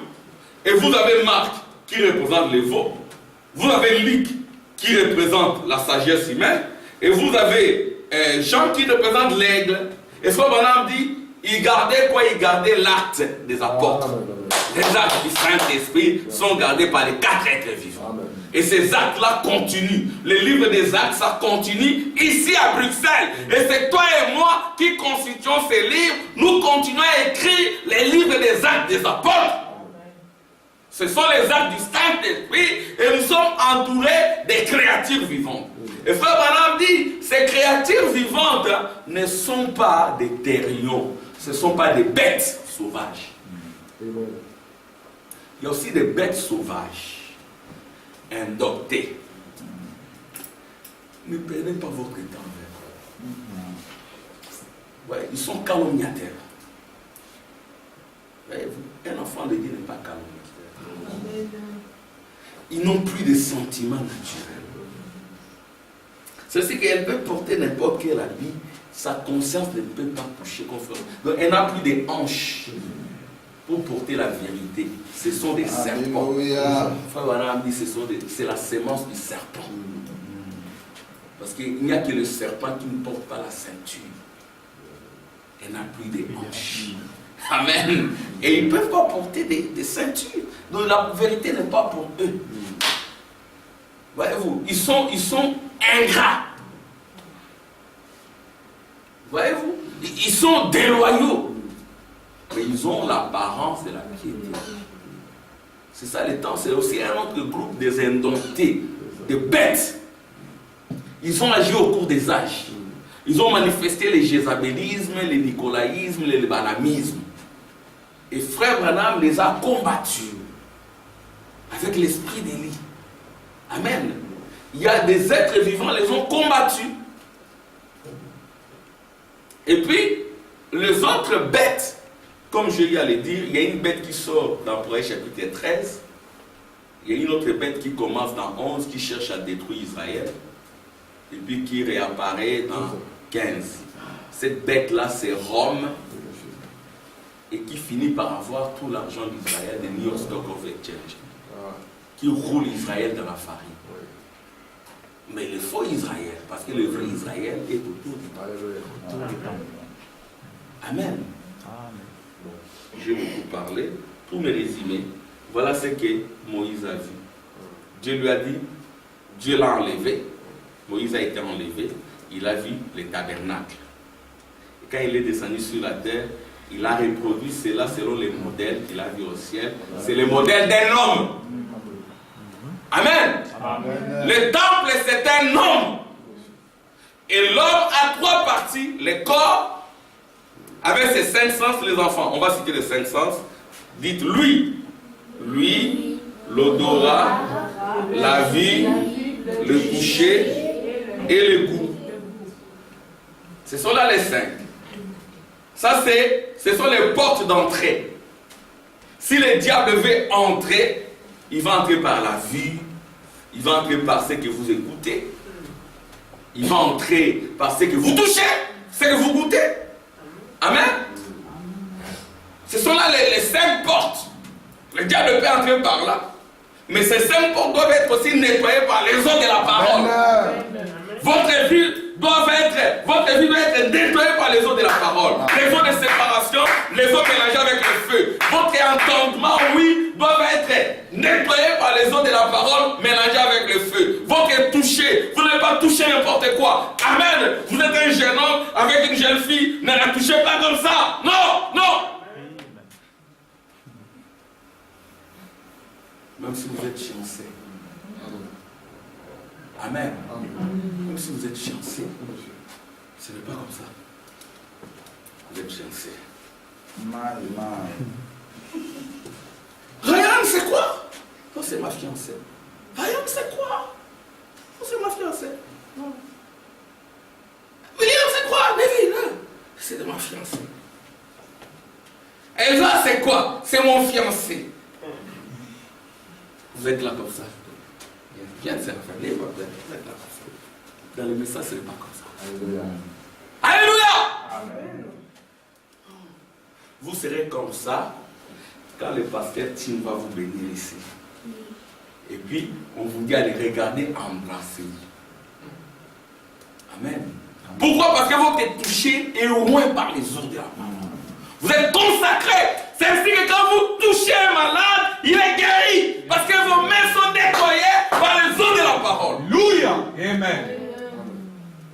et vous avez Marc qui représente les veaux, vous avez Luc qui représente la sagesse humaine, et vous avez Jean qui représente l'aigle. Et ce que Branham dit, il gardait quoi? Il gardait l'acte des apôtres. Les actes du Saint-Esprit sont gardés par les 4 êtres vivants. Et ces actes-là continuent. Le livre des actes, ça continue ici à Bruxelles. Et c'est toi et moi qui constituons ces livres. Nous continuons à écrire les livres des actes des apôtres. Ce sont les actes du Saint-Esprit et nous sommes entourés des créatures vivantes. Et Frère Branham dit, ces créatures vivantes ne sont pas des terriens, ce ne sont pas des bêtes sauvages. Il y a aussi des bêtes sauvages, indoctées. Ne perdez pas votre temps avec eux. Ouais, ils sont calomniateurs. Voyez-vous, un enfant de Dieu n'est pas calomniateur. Ils n'ont plus de sentiments naturels. C'est-à-dire qu'elle peut porter n'importe quel habit, sa conscience ne peut pas toucher. Donc elle n'a plus de hanches pour porter la vérité. Ce sont des serpents. Frère Branham dit c'est la sémence du serpent. Parce qu'il n'y a que le serpent qui ne porte pas la ceinture. Elle n'a plus de hanches. Amen. Et ils ne peuvent pas porter des ceintures. Donc la vérité n'est pas pour eux. Voyez-vous, ils sont ingrats. Voyez-vous, ils sont déloyaux. Mais ils ont l'apparence de la piété. C'est ça le temps, c'est aussi un autre groupe des indomptés, des bêtes. Ils ont agi au cours des âges. Ils ont manifesté les jézabélismes, les nicolaïsmes, les banamismes. Et Frère Branham les a combattus avec l'esprit d'Élie. Amen. Il y a des êtres vivants, les ont combattus. Et puis, les autres bêtes, comme je viens à le dire, il y a une bête qui sort dans Proverbe chapitre 13. Il y a une autre bête qui commence dans 11, qui cherche à détruire Israël. Et puis qui réapparaît dans 15. Cette bête-là, c'est Rome. Et qui finit par avoir tout l'argent d'Israël, de New York Stock of Exchange. Qui roule Israël dans la farine. Mais le faux Israël, parce que le vrai Israël est autour du temps. Amen. J'ai beaucoup parlé. Pour me résumer, voilà ce que Moïse a vu. Dieu lui a dit, Dieu l'a enlevé. Moïse a été enlevé. Il a vu les tabernacles. Et quand il est descendu sur la terre, il a reproduit cela selon les modèles qu'il a vus au ciel. C'est le modèle d'un homme. Amen. Amen. Le temple, c'est un homme. Et l'homme a 3 parties. Le corps, avec ses 5 sens, les enfants. On va citer les 5 sens. Dites lui. Lui, l'odorat, la vue, le toucher et le goût. Ce sont là les 5. Ça, ce sont les portes d'entrée. Si le diable veut entrer, il va entrer par la vue, il va entrer par ce que vous écoutez, il va entrer par ce que vous touchez, ce que vous goûtez. Amen. Ce sont là les 5 portes. Le diable peut entrer par là. Mais ces 5 portes doivent être aussi nettoyées par les eaux de la parole. Amen. belle-fille, ne la touchez pas comme ça. Non, non. Même si vous êtes fiancé. Amen. Même si vous êtes fiancé, ce n'est pas comme ça. Vous êtes fiancé. Ryan, c'est quoi? Oh, c'est ma fiancée. Ryan, c'est quoi? Oh, c'est ma fiancée. William, c'est quoi? Neville, c'est de ma fiancée. Elsa, c'est quoi? C'est mon fiancé. Vous êtes là comme ça. Viens, c'est la famille. Vous êtes là comme ça. Dans le message, ce n'est pas comme ça. Alléluia. Alléluia. Amen. Vous serez comme ça quand le pasteur Tim va vous bénir ici. Et puis, on vous dit à les regarder, embrasser-vous. Amen. Pourquoi? Parce que vous êtes touché et au moins par les ordres de la parole. Vous êtes consacrés. C'est ainsi que quand vous touchez un malade, il est guéri. Parce que vos mains sont nettoyées par les ordres de la parole. Alléluia. Amen.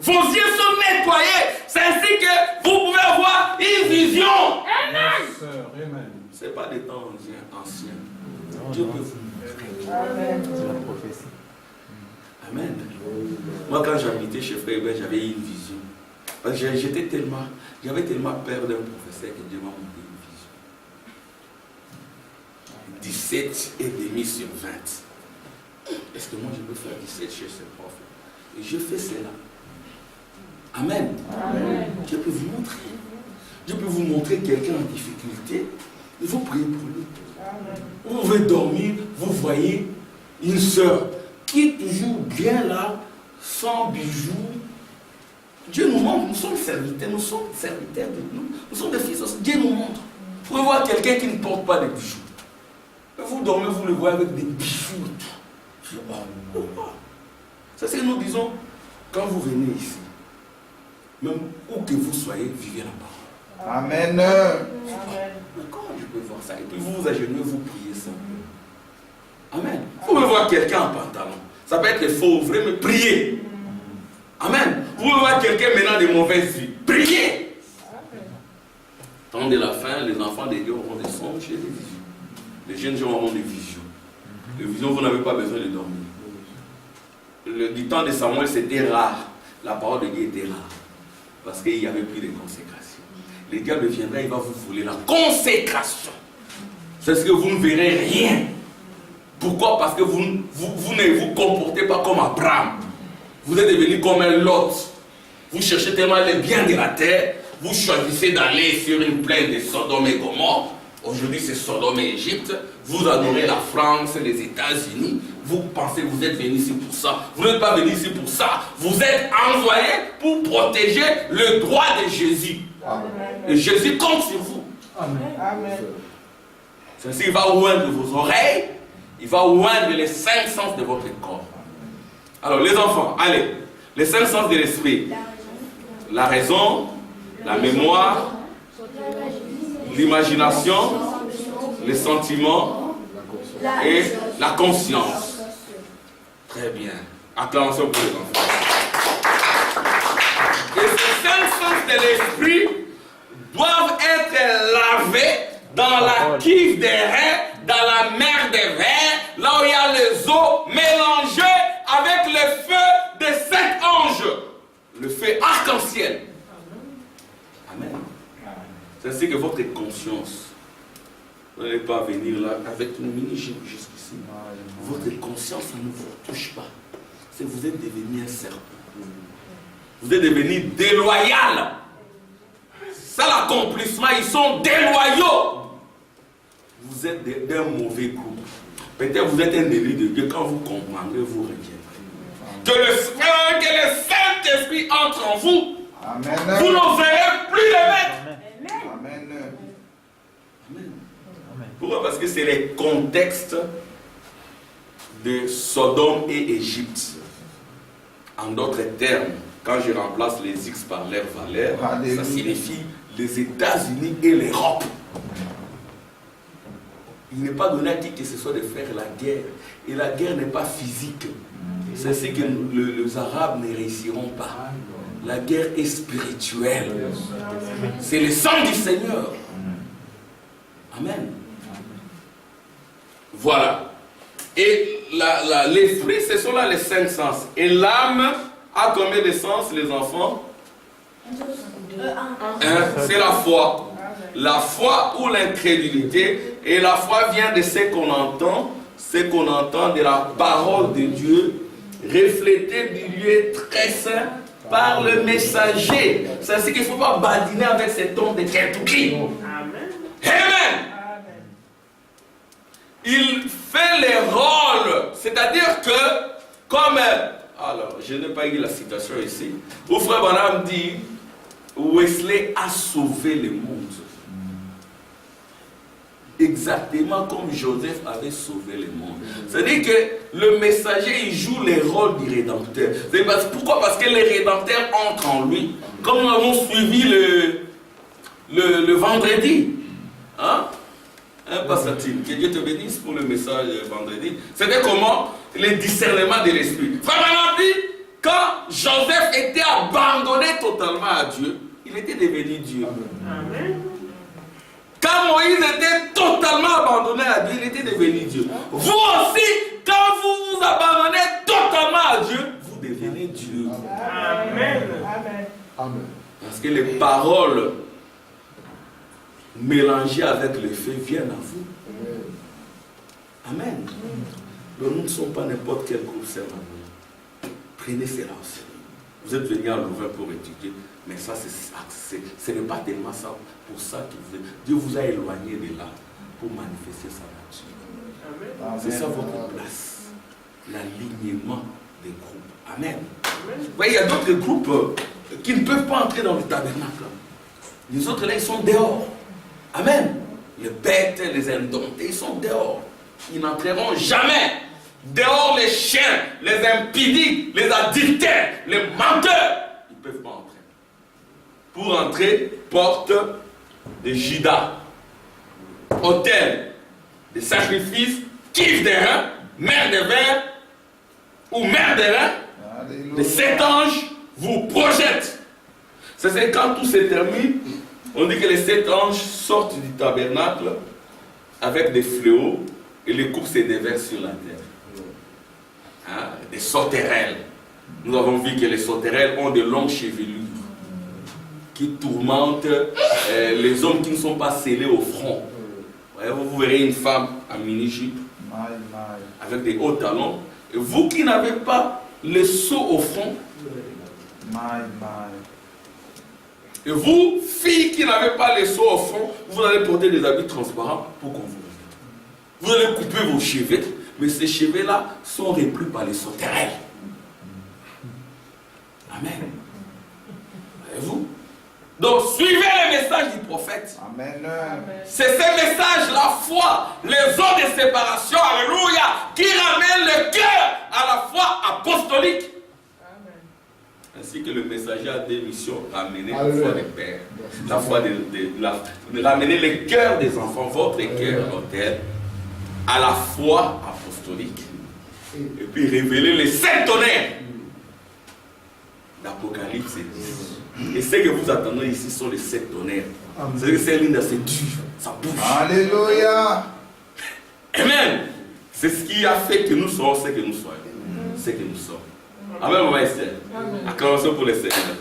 Vos yeux sont nettoyés. C'est ainsi que vous pouvez avoir une vision. Amen. Ce n'est pas des temps anciens. Dieu peut vous montrer. Amen. C'est la prophétie. Amen. Moi, quand j'habitais chez Frère Hubert, j'avais une vision. Parce que j'avais tellement peur d'un professeur que Dieu m'a montré une vision. 17,5 sur 20. Est-ce que moi je peux faire 17 chez ce prof? Et je fais cela. Amen. Amen. Dieu peut vous montrer. Dieu peut vous montrer quelqu'un en difficulté. Il faut prier pour lui. Amen. Vous pouvez dormir, vous voyez une sœur qui est toujours bien là, sans bijoux. Dieu nous montre, nous sommes serviteurs de nous. Nous sommes des fils aussi. Dieu nous montre. Vous pouvez voir quelqu'un qui ne porte pas de bijoux. Vous dormez, vous le voyez avec des bijoux. C'est ce que nous disons quand vous venez ici. Même où que vous soyez, vivez la parole. Amen. Mais comment je peux voir ça? Et puis vous vous agenouillez, vous priez ça. Amen. Vous pouvez voir quelqu'un en pantalon. Ça peut être faux, vrai, mais priez. Amen. Vous pouvez voir quelqu'un menant de mauvaises vies. Priez. Tant de la fin, les enfants de Dieu auront des songes et des visions. Les jeunes gens auront des visions. Les visions, vous n'avez pas besoin de dormir. Du temps de Samuel, c'était rare. La parole de Dieu était rare. Parce qu'il n'y avait plus de consécration. Le diable viendra, il va vous voler la consécration. C'est ce que vous ne verrez rien. Pourquoi? Parce que vous ne vous comportez pas comme Abraham. Vous êtes devenu comme un Lot. Vous cherchez tellement les biens de la terre. Vous choisissez d'aller sur une plaine de Sodome et Gomorrhe. Aujourd'hui, c'est Sodome et Égypte. Vous adorez la France, les États-Unis. Vous pensez que vous êtes venu ici pour ça. Vous n'êtes pas venu ici pour ça. Vous êtes envoyé pour protéger le droit de Jésus. Amen. Et Jésus compte sur vous. Amen. Ceci, il va oindre vos oreilles. Il va oindre les 5 sens de votre corps. Alors, les enfants, allez. Les 5 sens de l'esprit. La raison, la mémoire, l'imagination, les sentiments et la conscience. Très bien. Acclamation pour les enfants. Et ces 5 sens de l'esprit doivent être lavés dans la cuve des reins, dans la mer des vers, là où il y a les eaux mélangées avec le feu des 5 anges. Le feu arc-en-ciel. Amen. C'est ainsi que votre conscience, vous n'allez pas venir là avec une mini-jupe jusqu'ici. Votre conscience, ça ne vous touche pas. C'est que vous êtes devenu un serpent. Vous êtes devenu déloyal. C'est l'accomplissement, ils sont déloyaux. Vous êtes d'un mauvais goût. Peut-être vous êtes un élu de Dieu. Quand vous comprendrez, vous reviendrez. Que le Saint-Esprit entre en vous. Amen. Vous n'oserez plus le mettre. Amen. Amen. Pourquoi? Parce que c'est les contextes de Sodome et Égypte. En d'autres termes, quand je remplace les X par leur valeur, ça signifie les États-Unis et l'Europe. Il n'est pas donné à qui que ce soit de faire la guerre. Et la guerre n'est pas physique. C'est ce que les Arabes ne réussiront pas. La guerre est spirituelle. C'est le sang du Seigneur. Amen. Voilà. Et l'esprit, ce sont là les 5 sens. Et l'âme a combien de sens, les enfants? C'est la foi. La foi ou l'incrédulité. Et la foi vient de ce qu'on entend de la parole de Dieu, reflétée du lieu très saint par le messager. C'est-à-dire qu'il ne faut pas badiner avec cet homme de Kentucky. Amen. Amen. Il fait les rôles, c'est-à-dire que, comme, alors, je n'ai pas eu la citation ici, où Frère Branham dit, Wesley a sauvé le monde. Exactement comme Joseph avait sauvé le monde. C'est-à-dire que le messager, il joue les rôles du Rédempteur. Pourquoi? Parce que le Rédempteur entre en lui. Comme nous avons suivi le vendredi. Hein? Pasteur Tim, que Dieu te bénisse pour le message vendredi. C'était comment? Le discernement de l'esprit. Vraiment dit, quand Joseph était abandonné totalement à Dieu, il était devenu Dieu. Amen. Quand Moïse était totalement abandonné à Dieu, il était devenu Dieu. Vous aussi, quand vous vous abandonnez totalement à Dieu, vous devenez Dieu. Amen. Amen. Parce que les paroles mélangées avec le feu viennent à vous. Amen. Donc nous ne sommes pas n'importe quel groupe servant. Prenez cela aussi. Vous êtes venus à Louvain pour étudier, mais ça, ce n'est pas tellement ça. Pour ça que Dieu vous a éloigné de là pour manifester sa nature. C'est ça votre place. L'alignement des groupes. Amen. Vous voyez, il y a d'autres groupes qui ne peuvent pas entrer dans le tabernacle. Les autres là, ils sont dehors. Amen. Les bêtes, les indomptés, ils sont dehors. Ils n'entreront jamais. Dehors les chiens, les impudiques, les adultères, les menteurs, ils ne peuvent pas entrer. Pour entrer, porte de Judas, autel, de sacrifices, kiff de rein, mère de verre ou mère de rein, les 7 anges vous projettent. C'est quand tout se termine, on dit que les 7 anges sortent du tabernacle avec des fléaux et les coupes se déversent sur la terre. Hein? Des sauterelles. Nous avons vu que les sauterelles ont de longues chevelures qui tourmentent les hommes qui ne sont pas scellés au front. Vous verrez une femme en mini-jupe avec des hauts talons. Et vous qui n'avez pas le seau au front, et vous, filles qui n'avez pas le seau au front, vous allez porter des habits transparents pour qu'on vous regarde. Vous allez couper vos cheveux, mais ces cheveux-là sont repris par les sauterelles. Amen. Voyez-vous? Donc, suivez le message du prophète. Amen. C'est ce message, la foi, les eaux de séparation, alléluia, qui ramène le cœur à la foi apostolique. Amen. Ainsi que le messager a des missions, ramener la foi des pères, la foi de ramener le cœur des enfants, votre cœur, l'autel, à la foi apostolique. Et puis révéler les 7 tonnerres d'Apocalypse 10. Et ce que vous attendez ici sont les 7 tonnerres. C'est que c'est l'une de ces dur, ça bouge. Alléluia. Amen. C'est ce qui a fait que nous soyons ce que nous soyons. Ce que nous sommes. Amen, maman Esther. Acclamation pour les Seigneurs.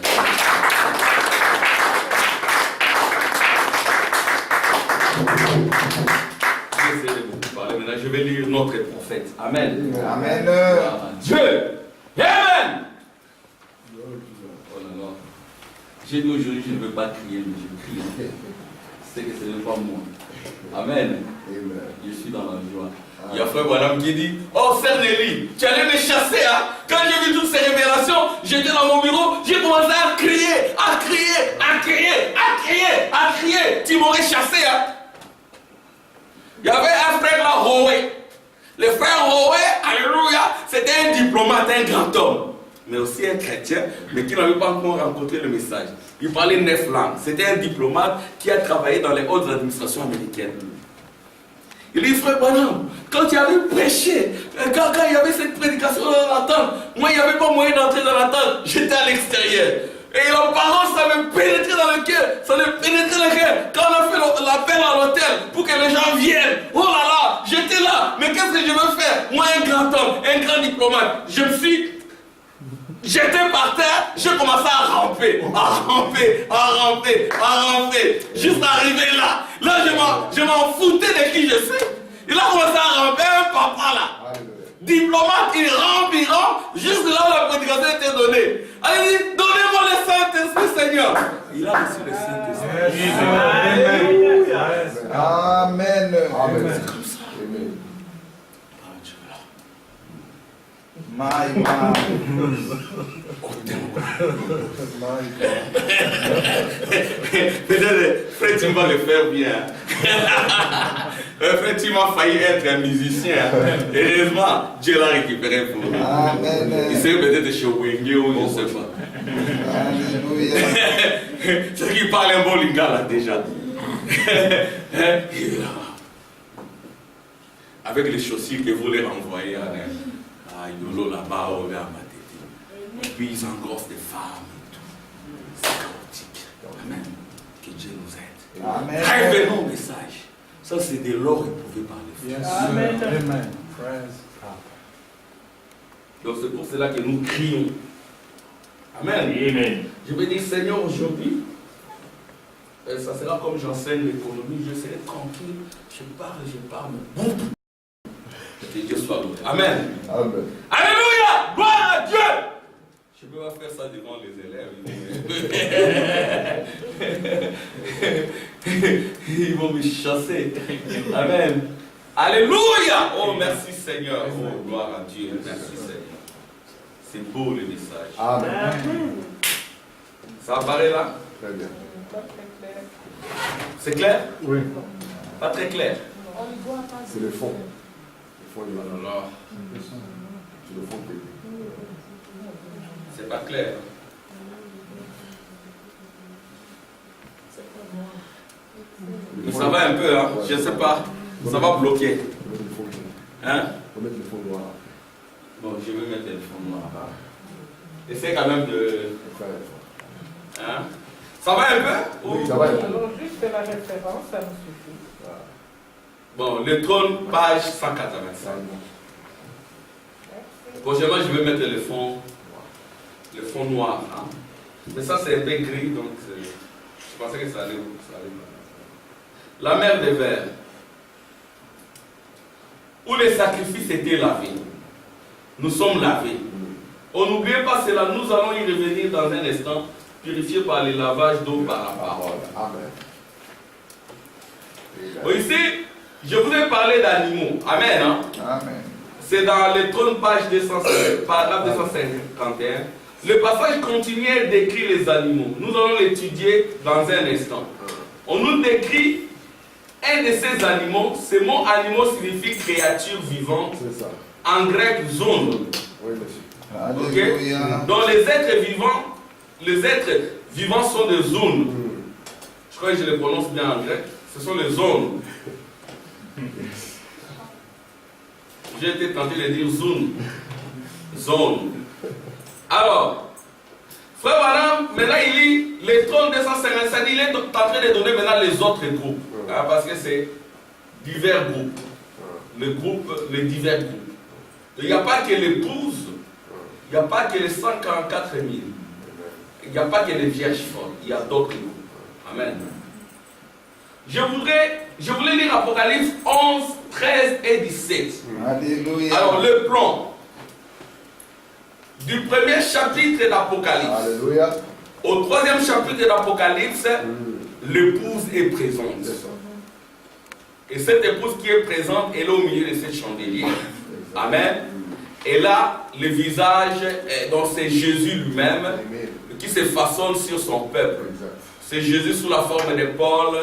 J'essaie de beaucoup parler. Maintenant, je vais lire notre prophète. Amen. Amen. Dieu. Amen. Oh là là. J'ai dit aujourd'hui, je ne veux pas crier, mais je crie. C'est que ce n'est pas moi. Amen. Je suis dans la joie. Il y a frère Branham qui dit, oh Sœur Nelly, tu allais me chasser, hein? Quand j'ai vu toutes ces révélations, j'étais dans mon bureau, j'ai commencé à crier, à crier, à crier, à crier, à crier. Tu m'aurais chassé, hein? Il y avait un frère là, Roé. Le frère Roé, alléluia, c'était un diplomate, un grand homme, mais aussi un chrétien, mais qui n'avait pas encore rencontré le message. Il parlait 9 langues. C'était un diplomate qui a travaillé dans les hautes administrations américaines. Il dit, frère Branham, quand tu avais prêché, quand il y avait cette prédication dans la tente, moi il n'y avait pas moyen d'entrer dans la tente, j'étais à l'extérieur. Et la parole, ça me pénétrait dans le cœur. Ça me pénétrait dans le cœur. Quand on a fait l'appel à l'hôtel pour que les gens viennent. Oh là là, j'étais là. Mais qu'est-ce que je veux faire? Moi, un grand homme, un grand diplomate. J'étais par terre, j'ai commencé à ramper. Juste arrivé là. Là, je m'en foutais de qui je suis. Il a commencé à ramper, un papa là. Diplomate, il rampe. Juste là où la prédication était donnée. Alors il dit, donnez-moi le Saint-Esprit, Seigneur. Il a reçu le Saint-Esprit. Amen. Amen. C'est comme ça. Amen. My God. Peut-être, frère, tu vas le faire bien. Frère, tu m'as failli être un musicien. Heureusement, Dieu l'a récupéré pour lui. Amen. Il serait peut-être chez Wenge ou je ne sais pas. Alléluia. C'est qu'il parle un bon lingala là déjà. Avec les chaussures que vous les renvoyez à Yolo là-bas, au Matete. Et puis ils engrossent des femmes et tout. C'est chaotique. Amen. Que Dieu nous aide. Amen. Révélons au message. Ça, c'est de l'or éprouvé par les fils. Amen. Amen. Donc c'est pour cela que nous crions. Amen. Amen. Je vais dire, Seigneur, aujourd'hui, ça sera comme j'enseigne l'économie, je serai tranquille, je parle, mais bon. Que Dieu soit loué. Amen. Amen. Alléluia! Gloire à Dieu! Je ne peux pas faire ça devant les élèves. Ils vont me chasser. Amen. Alléluia! Oh, merci Seigneur. Oh, gloire à Dieu. Merci Seigneur. C'est beau le message. Amen. Ça apparaît là? Très bien. C'est clair? Oui. Pas très clair. C'est le fond. Le fond du Alors, c'est le fond que. c'est pas clair. Mais ça va un peu, hein? Je ne sais pas. Ça va bloquer. Hein? On va mettre le fond noir. Bon, je vais mettre le fond noir. Essaye quand même de. Hein? Ça va un peu? Oui, ça va. Alors, juste la référence, ça nous suffit. Bon, le trône, page 185. Prochainement, je vais mettre le fond noir. Hein? Mais ça, c'est un peu gris, donc je pensais que ça allait. La mer des vers, où les sacrifices étaient lavés. Nous sommes lavés. On n'oublie pas cela, nous allons y revenir dans un instant, purifiés par le lavage d'eau par la parole. Amen. Bon, ici, je voudrais parler d'animaux. Amen. Hein? Amen. C'est dans le trône, page 250, paragraphe 251. Le passage continuel décrit les animaux. Nous allons l'étudier dans un instant. On nous décrit un de ces animaux. Ce mot animaux signifie créature vivante. C'est ça. En grec, zone. Oui, monsieur. Alléluia. Donc les êtres vivants sont des zones. Je crois que je les prononce bien en grec. Ce sont les zones. J'ai été tenté de dire zone. Zone. Alors, frère Madame, maintenant il lit les trônes 255, il est en train de donner maintenant les autres groupes. Hein, parce que c'est divers groupes. Les divers groupes. Il n'y a pas que les 12, il n'y a pas que les 144 000. Il n'y a pas que les vierges folles, il y a d'autres groupes. Amen. Je voulais lire Apocalypse 11, 13 et 17. Alléluia. Alors le plan du premier chapitre d'Apocalypse Alléluia. au troisième chapitre d'Apocalypse, l'épouse est présente. C'est ça. Et cette épouse qui est présente, elle est au milieu de cette chandelier. Amen. Et là, le visage, donc c'est Jésus lui-même qui se façonne sur son peuple. C'est Jésus sous la forme de Paul,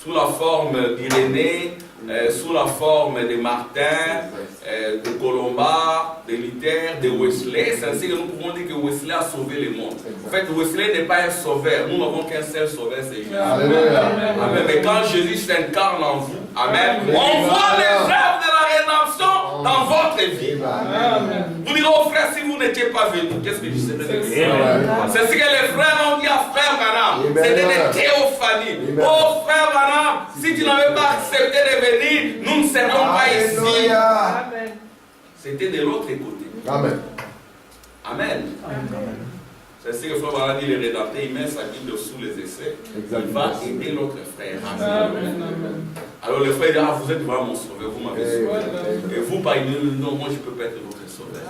sous la forme d'Irénée, sous la forme de Martin, de Colomba, de Luther, de Wesley. C'est ainsi que nous pouvons dire que Wesley a sauvé le monde. En fait, Wesley n'est pas un sauveur. Nous n'avons qu'un seul sauveur, c'est Jésus. Amen. Mais quand Jésus s'incarne en vous, amen, on voit les œuvres de la rédemption dans votre vie. Vous direz aux frères, si vous n'étiez pas venus, qu'est-ce que je sais de ça? C'est ce que les frères ont dit à frère Branham. C'était des théophanies. Oh frère Branham, si tu n'avais pas accepté de venir, nous ne serions pas ici. Amen. C'était de l'autre côté. Amen. Amen. C'est ce que frère Branham dit, le rédempteur, il met sa Bible sous les essais. Exactement. Il va aider l'autre frère. Amen. Alors le frère dit, ah, vous êtes vraiment mon sauveur, vous m'avez sauvé. Et vous, par exemple, non, moi je ne peux pas être votre sauveur.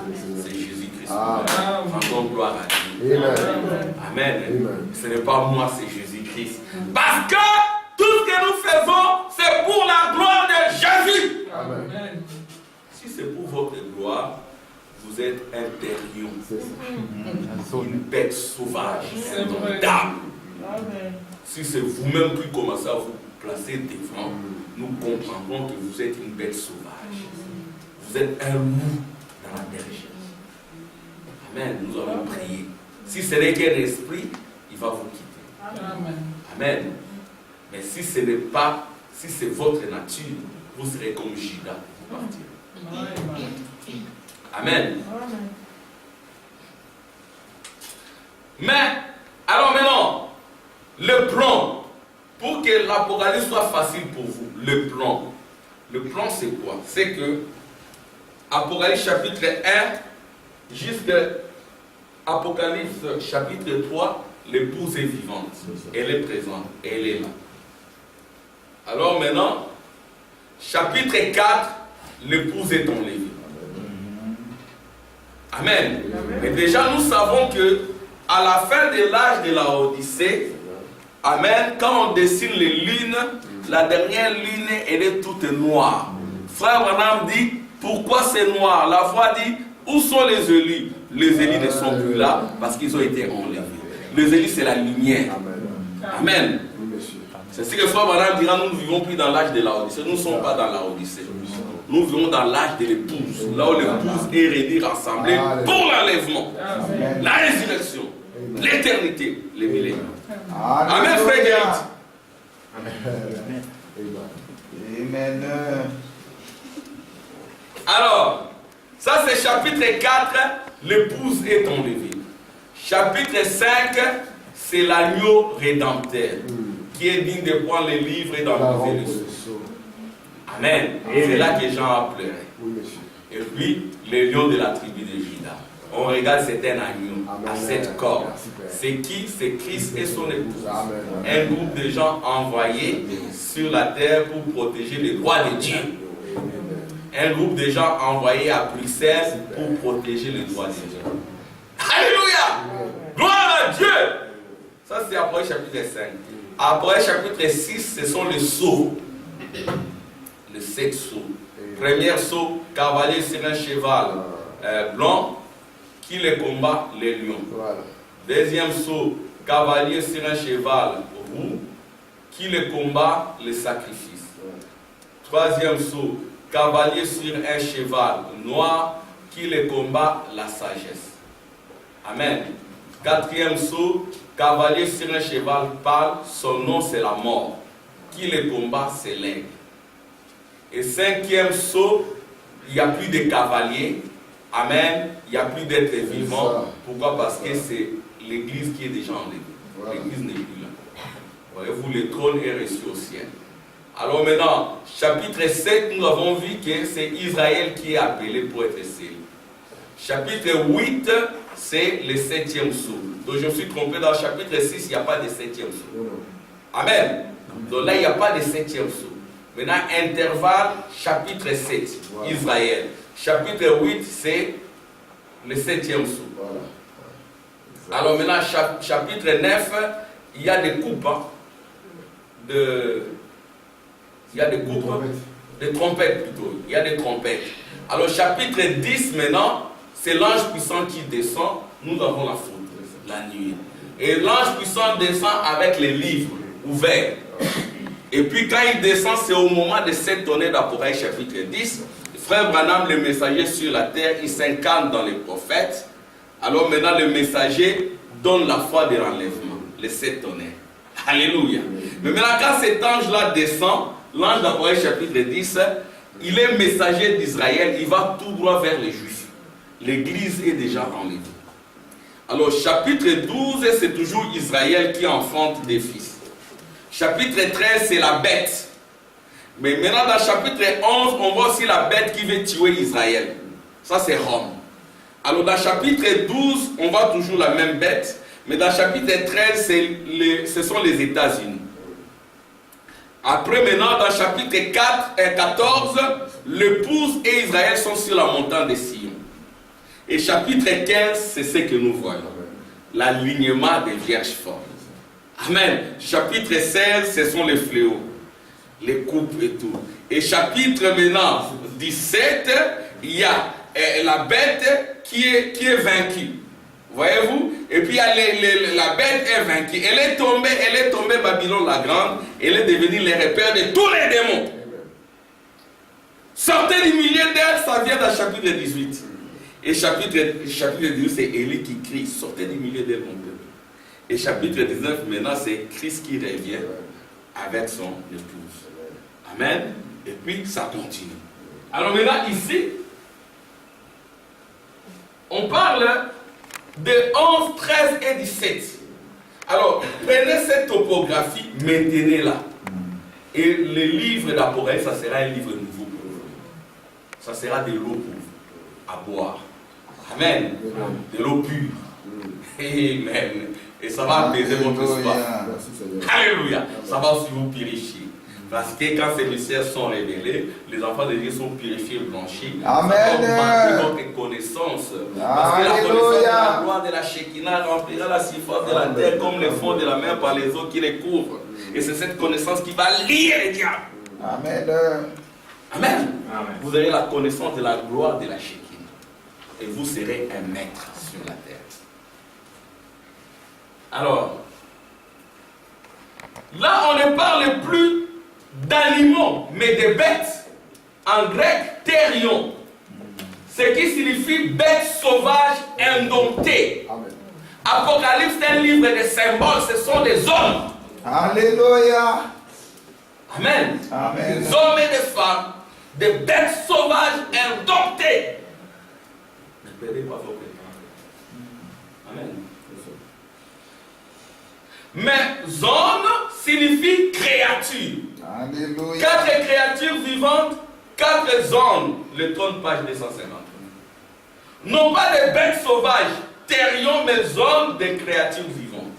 C'est Jésus-Christ. Rendons gloire à Dieu. Amen. Amen. Amen. Ce n'est pas moi, c'est Jésus-Christ. Parce que tout ce que nous faisons, c'est pour la gloire de Jésus. Amen. Si c'est pour votre gloire, vous êtes un terrien, C'est ça. une bête sauvage, C'est vrai. indomptable. Amen. Si c'est vous-même qui commencez à vous placer devant, nous comprendrons que vous êtes une bête sauvage. Vous êtes un loup dans la bergère. Amen. Nous allons prier. Si ce n'est qu'un esprit, il va vous quitter. Amen. Amen. Mais si ce n'est pas, si c'est votre nature, vous serez comme Judas. Vous partirez. Amen. Mais, alors maintenant, le plan, pour que l'Apocalypse soit facile pour vous, le plan c'est quoi? C'est que Apocalypse chapitre 1 jusqu'à Apocalypse chapitre 3, l'épouse est vivante, elle est présente, elle est là. Alors maintenant, chapitre 4, l'épouse est enlevée. Amen. Et déjà nous savons que à la fin de l'âge de la Odyssée, amen, quand on dessine les lunes, la dernière lune, elle est toute noire. Frère Branham dit, pourquoi c'est noir? La foi dit, où sont les élus? Les élus ne sont plus là parce qu'ils ont été enlevés. Les élus, c'est la lumière. Amen. C'est ce que Frère Branham dira, nous ne vivons plus dans l'âge de la Odyssée. Nous ne sommes pas dans la Odyssée. Nous vivons dans l'âge de l'épouse, là où l'épouse est réunie, rassemblée pour l'enlèvement, la résurrection, l'éternité, les millénaires. Amen, frère Guérit. Amen. Alors, ça c'est chapitre 4, l'épouse est enlevée. Chapitre 5, c'est l'agneau rédempteur, qui est digne de prendre les livres et d'enlever le sceau. Amen. C'est là que Jean a pleuré. Et puis, les lions de la tribu de Juda. On regarde, c'est un agneau à 7 corps. C'est qui? C'est Christ et son épouse. Un groupe de gens envoyés sur la terre pour protéger les droits de Dieu. Un groupe de gens envoyés à Bruxelles pour protéger les droits de Dieu. Alléluia! Gloire à Dieu! Ça, c'est après chapitre 5. Après chapitre 6, ce sont les sceaux. Les 7 sceaux. Premier sceau, cavalier sur un cheval blanc qui les combat les lions. Deuxième sceau, cavalier sur un cheval roux qui les combat les sacrifices. Troisième sceau, cavalier sur un cheval noir qui les combat la sagesse. Amen. Quatrième sceau, cavalier sur un cheval pâle, son nom c'est la mort. Qui les combat, c'est l'aigle. Et cinquième sceau, il n'y a plus de cavaliers. Amen. Il n'y a plus d'êtres vivants. Pourquoi? Parce que c'est l'église qui est déjà enlevée. L'église n'est plus là. Voyez-vous, le trône est reçu au ciel. Alors maintenant, chapitre 7, nous avons vu que c'est Israël qui est appelé pour être scellé. Chapitre 8, c'est le 7e sceau. Donc je me suis trompé, dans le chapitre 6, il n'y a pas de 7e sceau. Amen. Donc là, il n'y a pas de 7e sceau. Maintenant, intervalle, chapitre 7, Israël. Chapitre 8, c'est le 7e sceau. Alors maintenant, chapitre 9, il y a des coupes. Il y a des coupes, des trompettes plutôt. Il y a des trompettes. Alors chapitre 10 maintenant, c'est l'ange puissant qui descend. Nous avons la faute, la nuit. Et l'ange puissant descend avec les livres ouverts. Et puis quand il descend, c'est au moment de cette donnée d'Apocalypse chapitre 10. Frère Branham, le messager sur la terre, il s'incarne dans les prophètes. Alors maintenant, le messager donne la foi de l'enlèvement, les 7 tonnerres. Alléluia. Mais maintenant, quand cet ange-là descend, l'ange d'Apocalypse chapitre 10, il est messager d'Israël, il va tout droit vers les Juifs. L'église est déjà enlevée. Alors, chapitre 12, c'est toujours Israël qui enfante des fils. Chapitre 13, c'est la bête. Mais maintenant, dans chapitre 11, on voit aussi la bête qui veut tuer Israël. Ça, c'est Rome. Alors, dans chapitre 12, on voit toujours la même bête. Mais dans chapitre 13, ce sont les États-Unis. Après, maintenant, dans chapitre 14, l'épouse et Israël sont sur la montagne de Sion. Et chapitre 15, c'est ce que nous voyons. L'alignement des vierges folles. Amen. Chapitre 16, ce sont les fléaux, les coupes et tout. Et chapitre maintenant 17, il y a la bête qui est vaincue. Voyez-vous? Et puis la bête est vaincue. Elle est tombée Babylone la grande. Elle est devenue le repère de tous les démons. Sortez du milieu d'elle, ça vient dans chapitre 18. Et chapitre 18, c'est Élie qui crie, sortez du milieu d'elle, mon peuple. Et chapitre 19, maintenant, c'est Christ qui revient avec son épouse. Amen. Et puis, ça continue. Alors maintenant, ici, on parle de 11, 13 et 17. Alors, prenez cette topographie, maintenez-la. Et le livre d'Apocalypse, ça sera un livre nouveau pour vous. Ça sera de l'eau pour vous, à boire. Amen. De l'eau pure. Amen. Et ça va apaiser votre soif. Alléluia. Ça va aussi vous purifier. Parce que quand ces mystères sont révélés, les enfants de Dieu sont purifiés, blanchis. Amen. Ça va augmenter votre connaissance. Parce que la connaissance de la gloire de la Shekinah remplira la surface de la terre comme le fond de la mer par les eaux qui les couvrent. Et c'est cette connaissance qui va lier les diables. Amen. Amen. Amen. Vous aurez la connaissance de la gloire de la Shekinah. Et vous serez un maître sur la terre. Alors, là on ne parle plus d'animaux, mais de bêtes. En grec, thérion. Ce qui signifie bête sauvage indomptée. Apocalypse est un livre de symboles, ce sont des hommes. Alléluia. Amen. Amen. Des hommes et des femmes, des bêtes sauvages indomptées. Ne perdez pas vos temps. Amen. Mais zone signifie créature. Alléluia. 4 créatures vivantes, 4 zones. Le trône, page 250. Non pas des bêtes sauvages, thérion, mais zones de créatures vivantes.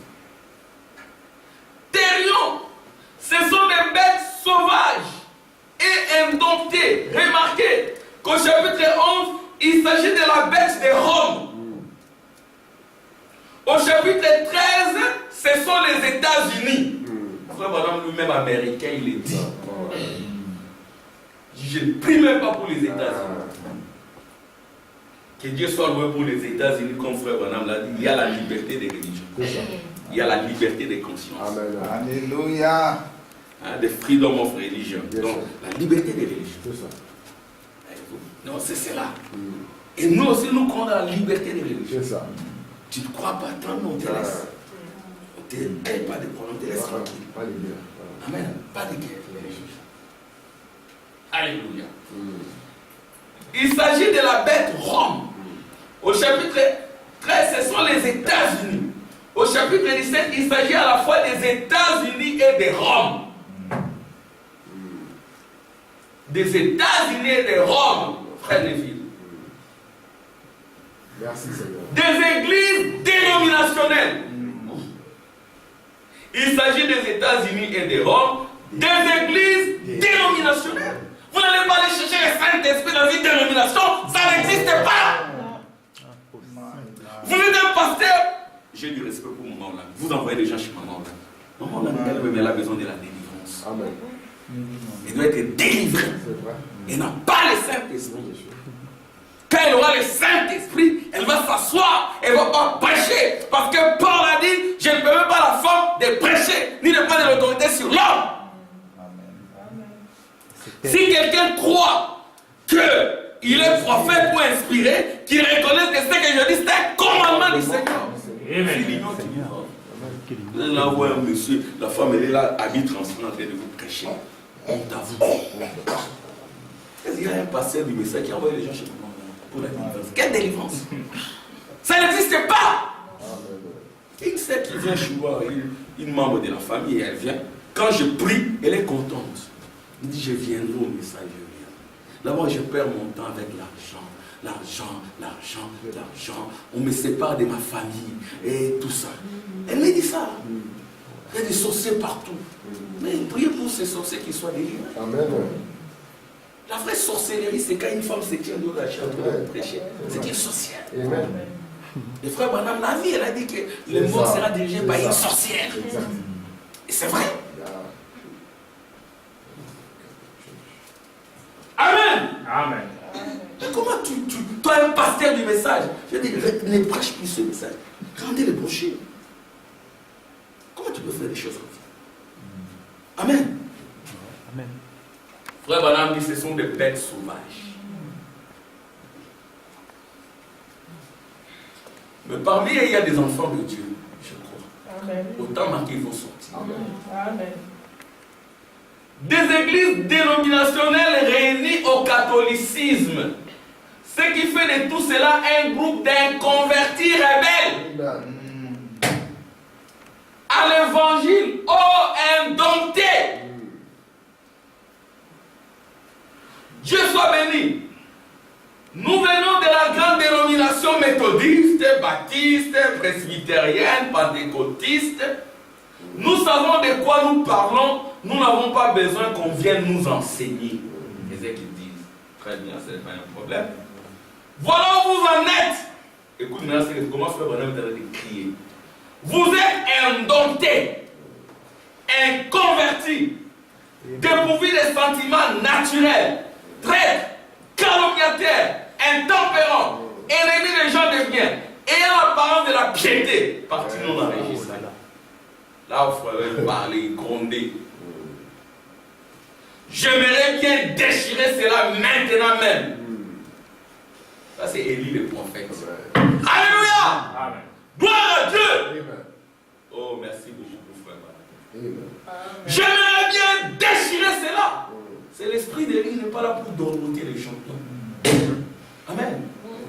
Thérion, ce sont des bêtes sauvages et indomptées. Remarquez qu'au chapitre 11, il s'agit de la bête de Rome. Au chapitre 13, ce sont les États-Unis. Frère Madame lui-même américain, il est dit. Je ne prie même pas pour les États-Unis. Que Dieu soit loué pour les États-Unis, comme Frère Madame l'a dit. Il y a la liberté des religions. Il y a la liberté des consciences. Amen. Alléluia. The freedom of religion. Donc, la liberté des religions. Non, c'est cela. Et nous aussi, nous croyons dans la liberté des religions. C'est ça. Tu ne crois pas tant, mais on te laisse. On te laisse pas de problème, on te laisse tranquille. Pas de guerre. Amen. Pas de guerre. Alléluia. Il s'agit de la bête Rome. Au chapitre 13, ce sont les États-Unis. Au chapitre 17, il s'agit à la fois des États-Unis et de Rome. Des États-Unis et de Rome, frère Neville. Merci Seigneur. Des églises dénominationnelles. Il s'agit des États-Unis et de Rome, des églises dénominationnelles. Vous n'allez pas aller chercher le Saint-Esprit dans une dénomination, ça n'existe pas. Vous êtes un pasteur. J'ai du respect pour mon maman. Vous envoyez des gens chez maman. Maman, elle a besoin de la délivrance. Amen. Elle doit être délivrée. C'est vrai. Elle n'a pas le Saint-Esprit. Quand elle aura le Saint-Esprit, elle va s'asseoir, elle ne va pas prêcher. Parce que Paul a dit, je ne peux même pas la femme de prêcher, ni de prendre l'autorité sur l'homme. Si quelqu'un croit qu'il est prophète ou inspiré, qu'il reconnaisse que ce que je dis, c'est un commandement du Seigneur. Amen. Là, vous voyez un monsieur, la femme elle est là, habille transparente, en train de vous prêcher. Honte à vous. Il y a un pasteur du message qui a envoyé les gens chez moi pour la délivrance. Quelle délivrance? Ça n'existe pas. Une sœur qui vient chez moi, une membre de la famille, elle vient. Quand je prie, elle est contente. Elle dit, je viendrai au message, je viens. D'abord, je perds mon temps avec l'argent. L'argent. On me sépare de ma famille et tout ça. Elle me dit ça. Il y a des sorciers partout. Mais priez pour ces sorciers qui soient délivrés. Amen. La vraie sorcellerie, c'est quand une femme se tient dans la chair pour prêcher. C'est une sorcière. Amen. Le frère Branham, la vie, elle a dit que le monde sera dirigé par une sorcière. Et c'est vrai. Amen. Amen. Mais comment toi, un pasteur du message, je dis, ne prêche plus ce message. Rendez les brochures. Comment tu peux faire des choses comme ça? Amen. Amen. Frère Branham dit, ce sont des bêtes sauvages. Mais parmi eux, il y a des enfants de Dieu, je crois. Amen. Autant marqués, ils vont sortir. Amen. Des églises dénominationnelles réunies au catholicisme. Ce qui fait de tout cela un groupe d'inconvertis rebelles à l'évangile indompté. Dieu soit béni. Nous venons de la grande dénomination méthodiste, baptiste, presbytérienne, pentecôtiste. Nous savons de quoi nous parlons. Nous n'avons pas besoin qu'on vienne nous enseigner. C'est ce qu'ils disent. Très bien, ce n'est pas un problème. Voilà où vous en êtes. Écoute, maintenant, c'est comment faire bonhomme de crier. Vous êtes indomptés, inconvertis, dépourvus des sentiments naturels, traîtres, calomniateurs, intempérants, ennemis des gens de bien, ayant l'apparence de la piété. Partis-nous dans les registres. Là, il faudrait parler, gronder. J'aimerais bien déchirer cela maintenant même. Ça, c'est Élie le prophète. Alléluia! Amen. Gloire à Dieu! Amen. Oh, merci beaucoup, frère. Amen. J'aimerais bien déchirer cela. C'est l'esprit d'Élie, n'est pas là pour dorloter les champions. Amen.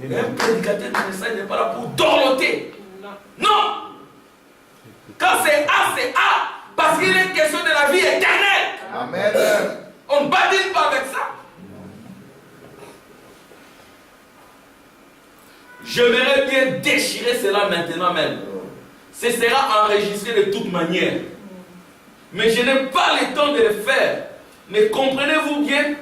Et un prédicateur de message n'est pas là pour dorloter. Non! Quand c'est A, parce qu'il est question de la vie éternelle. Amen. On ne badine pas avec ça. J'aimerais bien déchirer cela maintenant même. Ce sera enregistré de toute manière. Mais je n'ai pas le temps de le faire. Mais comprenez-vous bien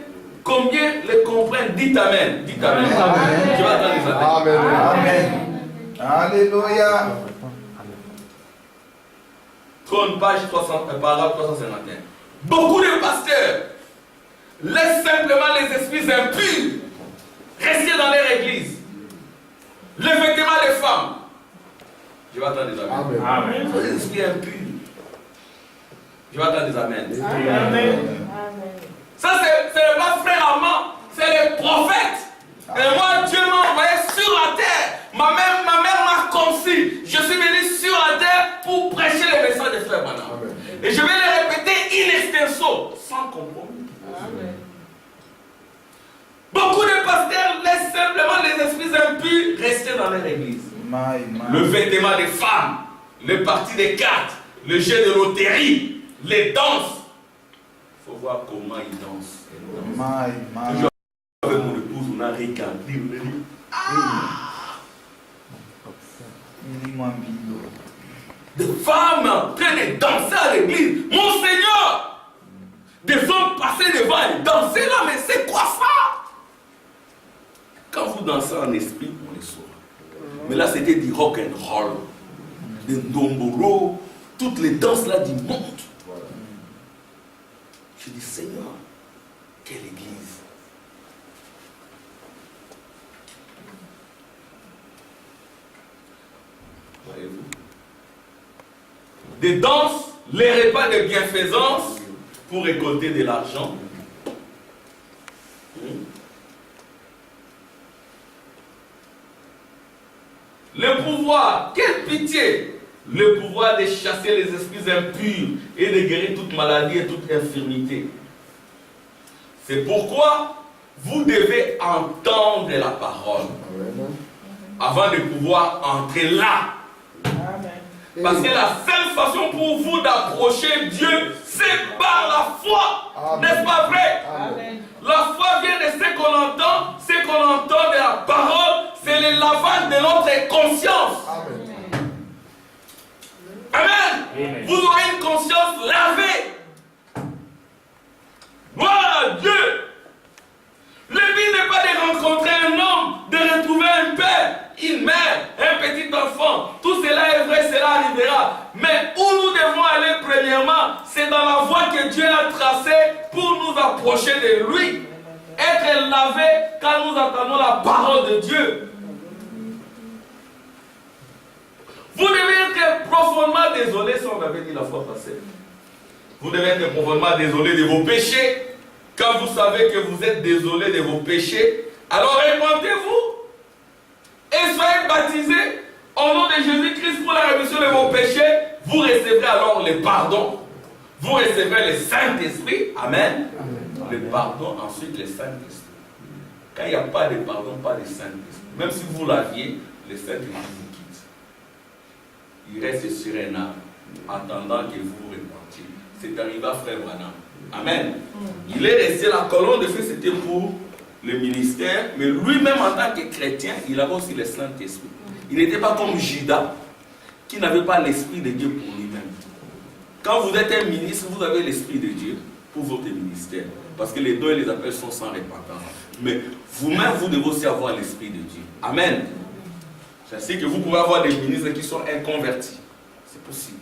combien le comprennent? Dites Amen. Dites Amen. Amen. Je vais attendre les appels. Amen. Amen. Alléluia. Trône, page 300, paragraphe 351. Beaucoup de pasteurs laissent simplement les esprits impurs rester dans leur église. Les vêtements des femmes. Je vais attendre des amens. Amen. Les esprits impurs. Je vais attendre des amens. Amen. Ça, ce n'est pas frère Armand, c'est les prophètes. Et moi, Dieu m'a envoyé sur la terre. Ma mère m'a conçu. Je suis venu sur la terre pour prêcher le message des frères Branham. Et je vais le répéter in extenso, sans compromis. Amen. Beaucoup de pasteurs laissent simplement les esprits impurs rester dans leur église. Le vêtement des femmes, le parti des cartes, le jeu de loterie, les danses. Il faut voir comment ils dansent. Toujours avec mon épouse, on a regardé, on a dit, des femmes en train de danser à l'église. Mon Seigneur! Des hommes passaient devant et dansaient là, mais c'est quoi ça? Quand vous dansez en esprit, on les saura. Mais là, c'était du rock and roll, des ndomboro, toutes les danses là du monde. Je dis, Seigneur, quelle église? Voyez-vous? Des danses, les repas de bienfaisance pour récolter de l'argent. Le pouvoir, quelle pitié! Le pouvoir de chasser les esprits impurs et de guérir toute maladie et toute infirmité. C'est pourquoi vous devez entendre la parole avant de pouvoir entrer là. Parce que la seule façon pour vous d'approcher Dieu, c'est par la foi. N'est-ce pas vrai? Amen. La foi vient de ce qu'on entend de la parole, c'est le lavage de notre conscience. Amen. Vous aurez une conscience lavée. Gloire à Dieu. Le but n'est pas de rencontrer un homme, de retrouver un père, une mère, un petit enfant. Tout cela est vrai, cela arrivera. Mais où nous devons aller premièrement, c'est dans la voie que Dieu a tracée pour nous approcher de lui. Être lavé quand nous entendons la parole de Dieu. Vous devez être profondément désolé, si on avait dit la fois passée. Vous devez être profondément désolé de vos péchés. Quand vous savez que vous êtes désolé de vos péchés, alors répentez-vous et soyez baptisés au nom de Jésus-Christ pour la rémission de vos péchés. Vous recevrez alors le pardon. Vous recevrez le Saint-Esprit. Amen. Le pardon, ensuite le Saint-Esprit. Quand il n'y a pas de pardon, pas de Saint-Esprit. Même si vous l'aviez, le Saint-Esprit vous quitte. Il reste sur un arbre, attendant que vous vous repentiez. C'est arrivé à Frère Branham. Amen. Il est resté, la colonne de feu, c'était pour le ministère, mais lui-même en tant que chrétien, il avait aussi le Saint-Esprit. Il n'était pas comme Judas, qui n'avait pas l'Esprit de Dieu pour lui-même. Quand vous êtes un ministre, vous avez l'Esprit de Dieu pour votre ministère. Parce que les dons et les appels sont sans repentance. Mais vous-même, vous devez aussi avoir l'Esprit de Dieu. Amen. Je sais que vous pouvez avoir des ministres qui sont inconvertis. C'est possible.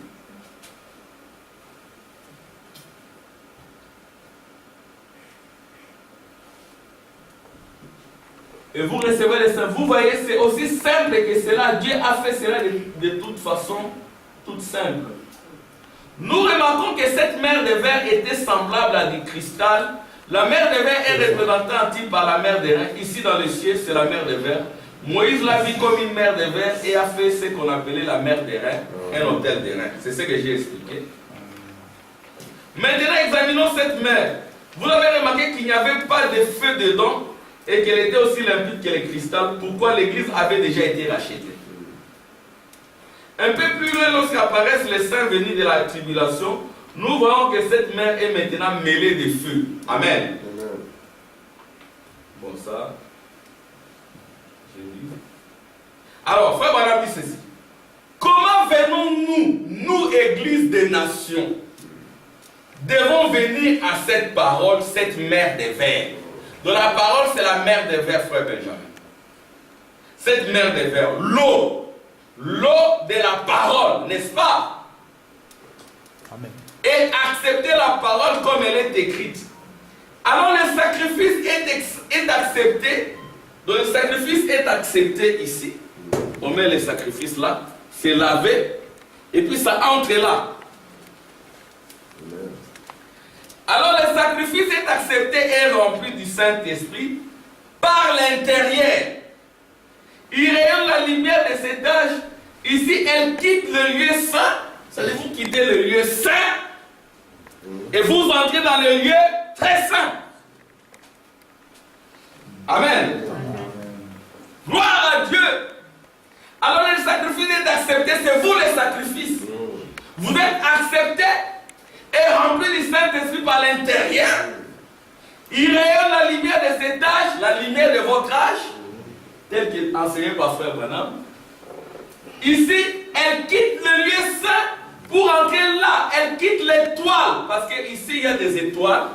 Et vous recevez les saints. Vous voyez, c'est aussi simple que cela. Dieu a fait cela de toute façon, toute simple. Nous remarquons que cette mer de verre était semblable à du cristal. La mer de verre est représentée en type par la mer de Rein. Ici dans le ciel, c'est la mer de verre. Moïse l'a vu comme une mer de verre et a fait ce qu'on appelait la mer de Rein, un hôtel de Rein. C'est ce que j'ai expliqué. Maintenant, examinons cette mer. Vous avez remarqué qu'il n'y avait pas de feu dedans et qu'elle était aussi limpide que le cristal. Pourquoi l'église avait déjà été rachetée? Un peu plus loin, lorsqu'apparaissent les saints venus de la tribulation, nous voyons que cette mer est maintenant mêlée de feu. Amen. Bon, ça, j'ai dit. Alors, Frère Branham dit ceci. Comment venons-nous, nous, Église des nations, devons venir à cette parole, cette mer de verre? Donc la parole, c'est la mer de verre, Frère Benjamin. Cette mer de verre, l'eau de la parole, n'est-ce pas? Amen. Et accepter la parole comme elle est écrite. Alors le sacrifice est accepté. Donc le sacrifice est accepté ici. On met le sacrifice là, c'est lavé, et puis ça entre là. Alors le sacrifice est accepté et rempli du Saint-Esprit par l'intérieur. Il rayonne la lumière de cet âge. Ici, elle quitte le lieu saint. C'est-à-dire vous quittez le lieu saint et vous entrez dans le lieu très saint. Amen. Gloire à Dieu. Alors le sacrifice est accepté, c'est vous le sacrifice. Vous êtes accepté et rempli du Saint-Esprit par l'intérieur. Il rayonne la lumière de cet âge, la lumière de votre âge, tel qu'il est enseigné par Frère Branham. Ici, elle quitte le lieu saint pour entrer là. Elle quitte l'étoile, parce qu'ici il y a des étoiles.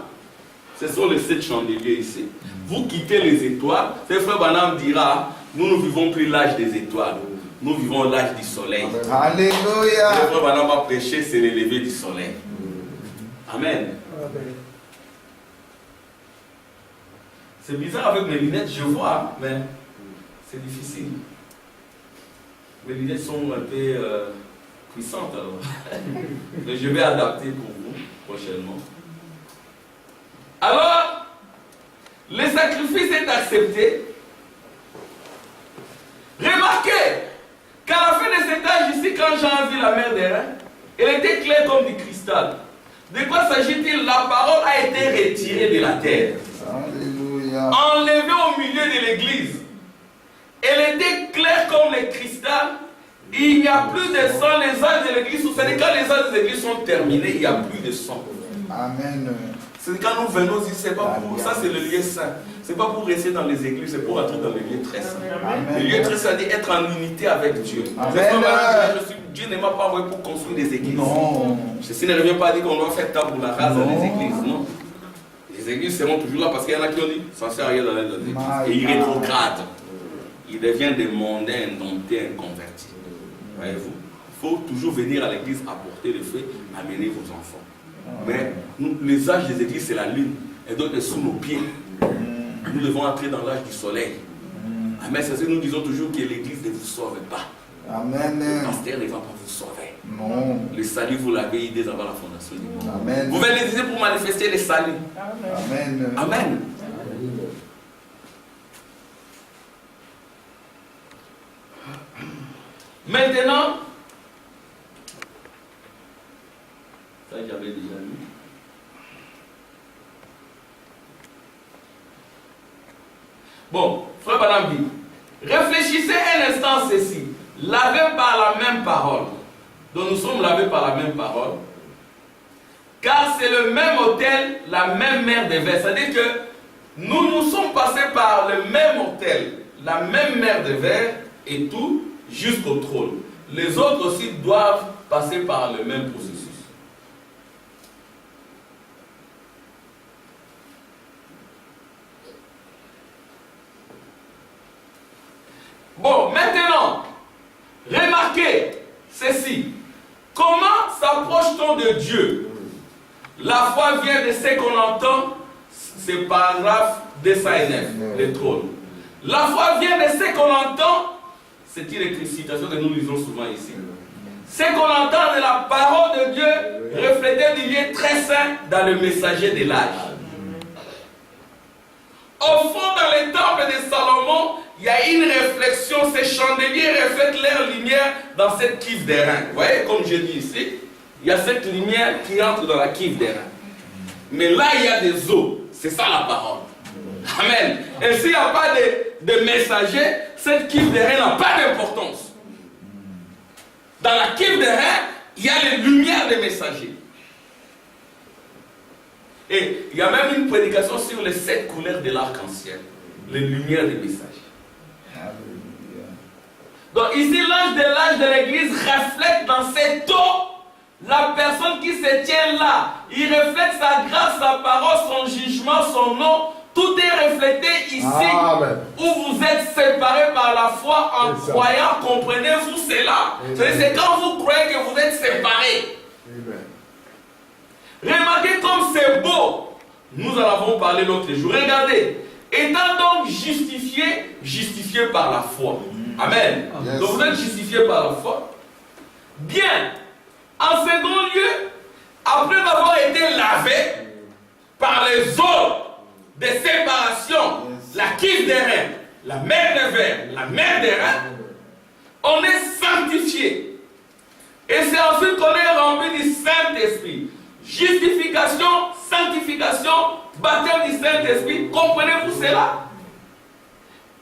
Ce sont les 7 chandeliers ici. Vous quittez les étoiles. Frère Branham dira, nous ne vivons plus l'âge des étoiles. Nous vivons l'âge du soleil. Alléluia. Frère Branham a prêché, c'est le lever du soleil. Amen. C'est bizarre avec mes lunettes, je vois, mais c'est difficile. Mes lunettes sont un peu puissantes alors. Mais je vais adapter pour vous prochainement. Alors, le sacrifice est accepté. Remarquez qu'à la fin de cet âge ici, quand Jean a vu la mer des reins, elle était claire comme du cristal. De quoi s'agit-il? La parole a été retirée de la terre. Alléluia. enlevée au milieu de l'église. Elle était claire comme le cristal. Il n'y a plus de sang. Les âges de l'église, c'est quand les âges de l'église sont terminés, il n'y a plus de sang. Amen. C'est quand nous venons ici, c'est pas pour ça, c'est le lieu saint. C'est pas pour rester dans les églises, c'est pour entrer dans les lieux très saints. Le lieu très saint, c'est être en unité avec Dieu. Dieu ne m'a pas envoyé pour construire des églises. Non. Ceci ne revient pas à dire qu'on doit faire table pour la race dans les églises. Non. Les églises seront toujours là parce qu'il y en a qui ont dit ça ne sert à rien dans les églises. Et ils rétrogradent. Ils deviennent des mondains, indomptés, inconvertis. Voyez-vous, il faut toujours venir à l'église apporter le feu, amener vos enfants. Mais nous, les âges des églises, c'est la lune. Et donc, elle est sous nos pieds. Nous devons entrer dans l'âge du soleil. Amen. C'est ce que nous disons toujours que l'église ne vous sauve pas. Amen. Le pasteur ne va pas vous sauver. Non. Le salut, vous l'avez dès avant la fondation du monde. Amen. Vous venez l'utiliser pour manifester le salut. Amen. Amen. Maintenant, ça j'avais déjà lu. Bon, frère Banam dit, réfléchissez un instant ceci, lavés par la même parole. Donc nous sommes lavés par la même parole. Car c'est le même autel, la même mer de verre. C'est-à-dire que nous sommes passés par le même autel, la même mer de verre et tout, jusqu'au trône. Les autres aussi doivent passer par le même processus. Bon, maintenant, remarquez ceci. Comment s'approche-t-on de Dieu? La foi vient de ce qu'on entend, c'est paragraphe 209, le trône. La foi vient de ce qu'on entend. C'est une citation que nous lisons souvent ici. Ce qu'on entend de la parole de Dieu reflétée du lieu très saint dans le messager de l'âge. Au fond, dans le temple de Salomon, il y a une réflexion. Ces chandeliers reflètent leur lumière dans cette cuve d'airain. Vous voyez, comme je dis ici, il y a cette lumière qui entre dans la cuve d'airain. Mais là, il y a des eaux. C'est ça la parole. Amen. Et s'il n'y a pas de messager, cette cuve d'airain n'a pas d'importance. Dans la cuve d'airain, il y a les lumières des messagers. Et il y a même une prédication sur les 7 couleurs de l'arc-en-ciel. Les lumières des messagers. Donc ici, l'âge de l'église reflète dans cette eau la personne qui se tient là. Il reflète sa grâce, sa parole, son jugement, son nom. Tout est reflété ici. Amen. Où vous êtes séparés par la foi en croyant. Comprenez-vous cela? C'est quand vous croyez que vous êtes séparés. Amen. Remarquez comme c'est beau. Nous en avons parlé l'autre jour. Regardez. Étant donc justifié par la foi. Amen. Yes. Donc vous êtes justifié par la foi. Bien. En second lieu, après avoir été lavé par les eaux de séparation, la cuve d'airain, la mer de verre, la mer d'airain, on est sanctifié. Et c'est ensuite qu'on est rempli du Saint-Esprit. Justification, sanctification, baptême du Saint-Esprit. Comprenez-vous cela?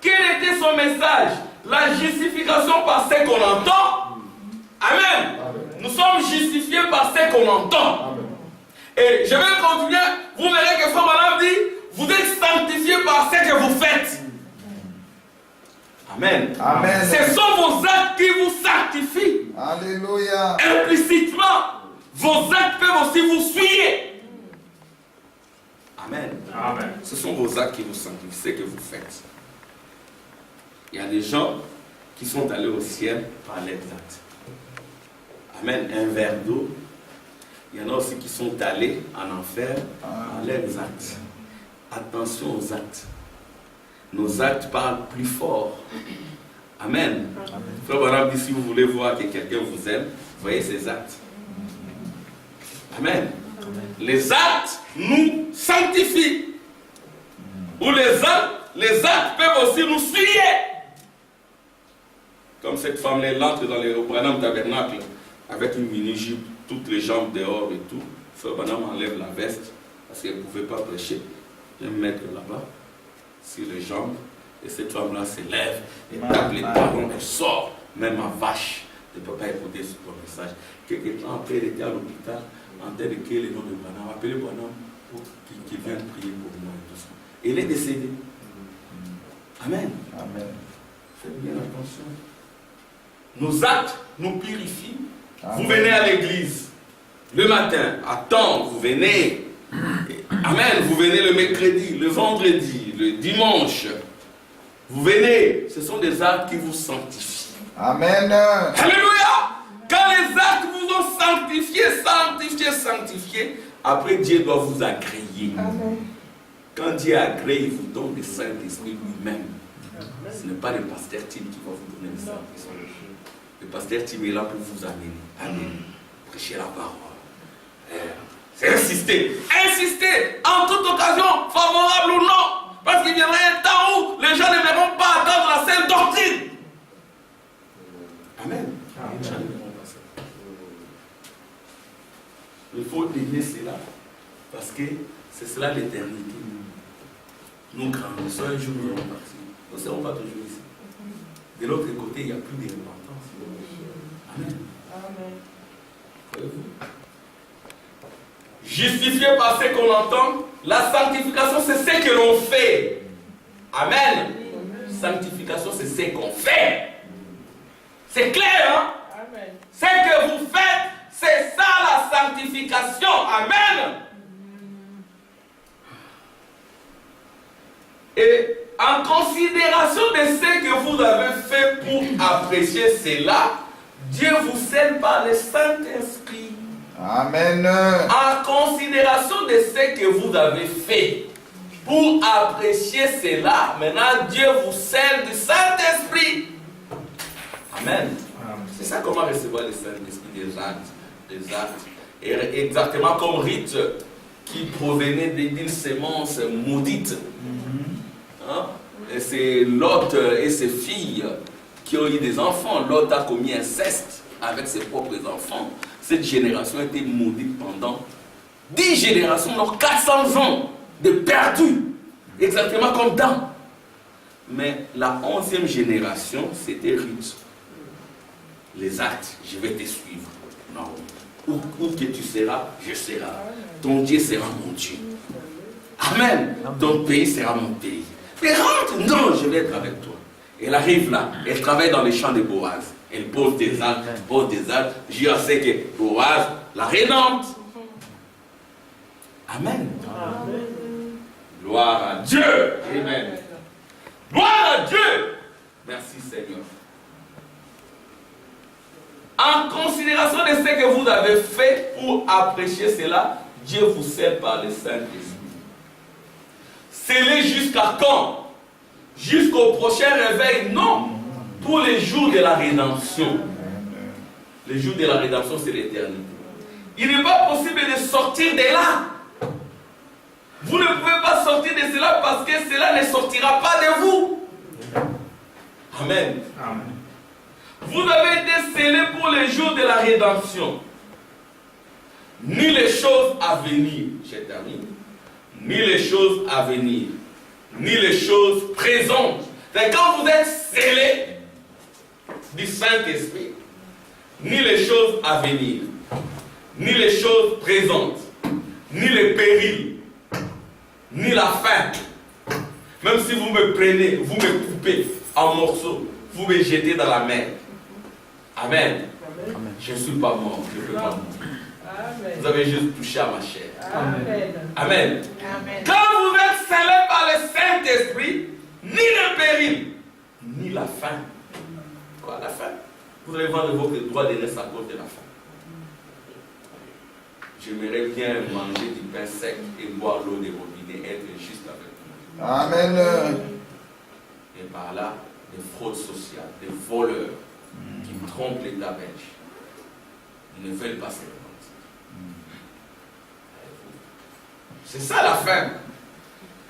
Quel était son message? La justification par ce qu'on entend. Amen. Nous sommes justifiés par ce qu'on entend. Amen. Et je vais continuer. Vous verrez que Frère Branham dit, vous êtes sanctifiés par ce que vous faites. Amen. Amen. Ce sont vos actes qui vous sanctifient. Alléluia. Implicitement, vos actes peuvent aussi vous suivre. Amen. Amen. Ce sont vos actes qui vous sanctifient, ce que vous faites. Il y a des gens qui sont allés au ciel par leurs actes. Amen. Un verre d'eau. Il y en a aussi qui sont allés en enfer par leurs actes. Attention aux actes. Nos actes parlent plus fort. Amen. Frère Branham dit, si vous voulez voir que quelqu'un vous aime, voyez ses actes. Amen. Amen. Les actes nous sanctifient. Ou les actes peuvent aussi nous suivre. Comme cette femme-là, elle entre dans le Branham tabernacle avec une mini-jupe, toutes les jambes dehors et tout. Frère Branham enlève la veste parce qu'elle ne pouvait pas prêcher. Il y a un maître là-bas. sur les jambes. Et cette femme-là se lève et tape les talons, elle sort. Même ma vache ne peut pas écouter ce ton message. Quelques temps après, elle était à l'hôpital, en train de créer le nom de Branham. Appelez Branham pour qu'il vienne prier pour moi et tout ça. Et elle est décédée. Amen. Amen. Faites bien attention. Nos actes nous purifient. Amen. Vous venez à l'église le matin, à temps, vous venez. Amen. Vous venez le mercredi, le vendredi, le dimanche. Vous venez. Ce sont des actes qui vous sanctifient. Amen. Alléluia. Quand les actes vous ont sanctifié, après Dieu doit vous agréer. Amen. Quand Dieu agrée, il vous donne le Saint-Esprit lui-même. Ce n'est pas le pasteur Tim qui va vous donner le Saint-Esprit. Le pasteur Tim est là pour vous amener. Amen. Prêcher la parole. C'est insister. Insister en toute occasion, favorable ou non. Parce qu'il viendra un temps où les gens n'aimeront pas attendre la seule doctrine. Amen. Les gens n'aimeront pas ça. Il faut aimer cela. Parce que c'est cela l'éternité. Nous grandissons un jour, nous allons partir. Nous ne serons pas toujours ici. De l'autre côté, il n'y a plus de repentance. Amen. Amen. Voyez-vous? Justifié par ce qu'on entend, la sanctification, c'est ce que l'on fait. Amen. Sanctification, c'est ce qu'on fait. C'est clair, hein? Amen. Ce que vous faites, c'est ça la sanctification. Amen. Et en considération de ce que vous avez fait pour apprécier cela, Dieu vous scelle par le Saint-Esprit. Amen. En considération de ce que vous avez fait pour apprécier cela, maintenant Dieu vous scelle du Saint-Esprit. Amen. C'est ça comment recevoir le Saint-Esprit, des actes. Et exactement comme Rite qui provenait d'une sémence maudite. Hein? Et c'est Lot et ses filles qui ont eu des enfants. Lot a commis inceste avec ses propres enfants. Cette génération a été maudite pendant 10 générations, donc 400 ans de perdu. Exactement comme Dan. Mais la 11e génération, c'était Ruth. Les actes, je vais te suivre. Non. Où que tu seras, je serai. Ton Dieu sera mon Dieu. Amen. Ton pays sera mon pays. Mais rentre, non, je vais être avec toi. Elle arrive là, elle travaille dans les champs de Boaz. Elle pose des actes, Dieu sait que Boaz la rédempte. Amen. Amen. Gloire à Dieu. Amen. Gloire à Dieu. Merci Seigneur. En considération de ce que vous avez fait pour apprécier cela, Dieu vous scelle par le Saint-Esprit. Scellé jusqu'à quand? Jusqu'au prochain réveil? Non. Pour les jours de la rédemption. Les jours de la rédemption, c'est l'éternité. Il n'est pas possible de sortir de là. Vous ne pouvez pas sortir de cela parce que cela ne sortira pas de vous. Amen. Amen. Vous avez été scellés pour les jours de la rédemption. Ni les choses à venir, je termine, ni les choses à venir, ni les choses présentes. C'est quand vous êtes scellés du Saint-Esprit, ni les choses à venir, ni les choses présentes, ni les périls, ni la faim. Même si vous me prenez, vous me coupez en morceaux, vous me jetez dans la mer. Amen. Amen. Je ne suis pas mort, je ne peux pas mourir. Amen. Vous avez juste touché à ma chair. Amen. Amen. Amen. Quand vous êtes scellés par le Saint-Esprit, ni le péril, ni la faim. Quoi, la faim? Vous allez vendre votre droit de reste à cause de la faim. J'aimerais bien manger du pain sec et boire l'eau des robinets, être juste avec vous. Amen. Et par là, des fraudes sociales, des voleurs qui trompent l'État belge. Ils ne veulent pas se repentir. C'est ça la faim.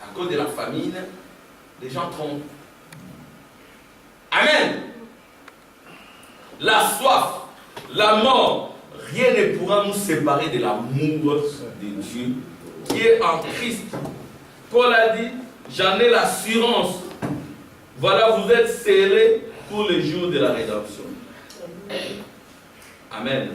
À cause de la famine, les gens trompent. Amen. La soif, la mort, rien ne pourra nous séparer de l'amour de Dieu qui est en Christ. Paul a dit, j'en ai l'assurance. Voilà, vous êtes scellés pour le jour de la rédemption. Amen.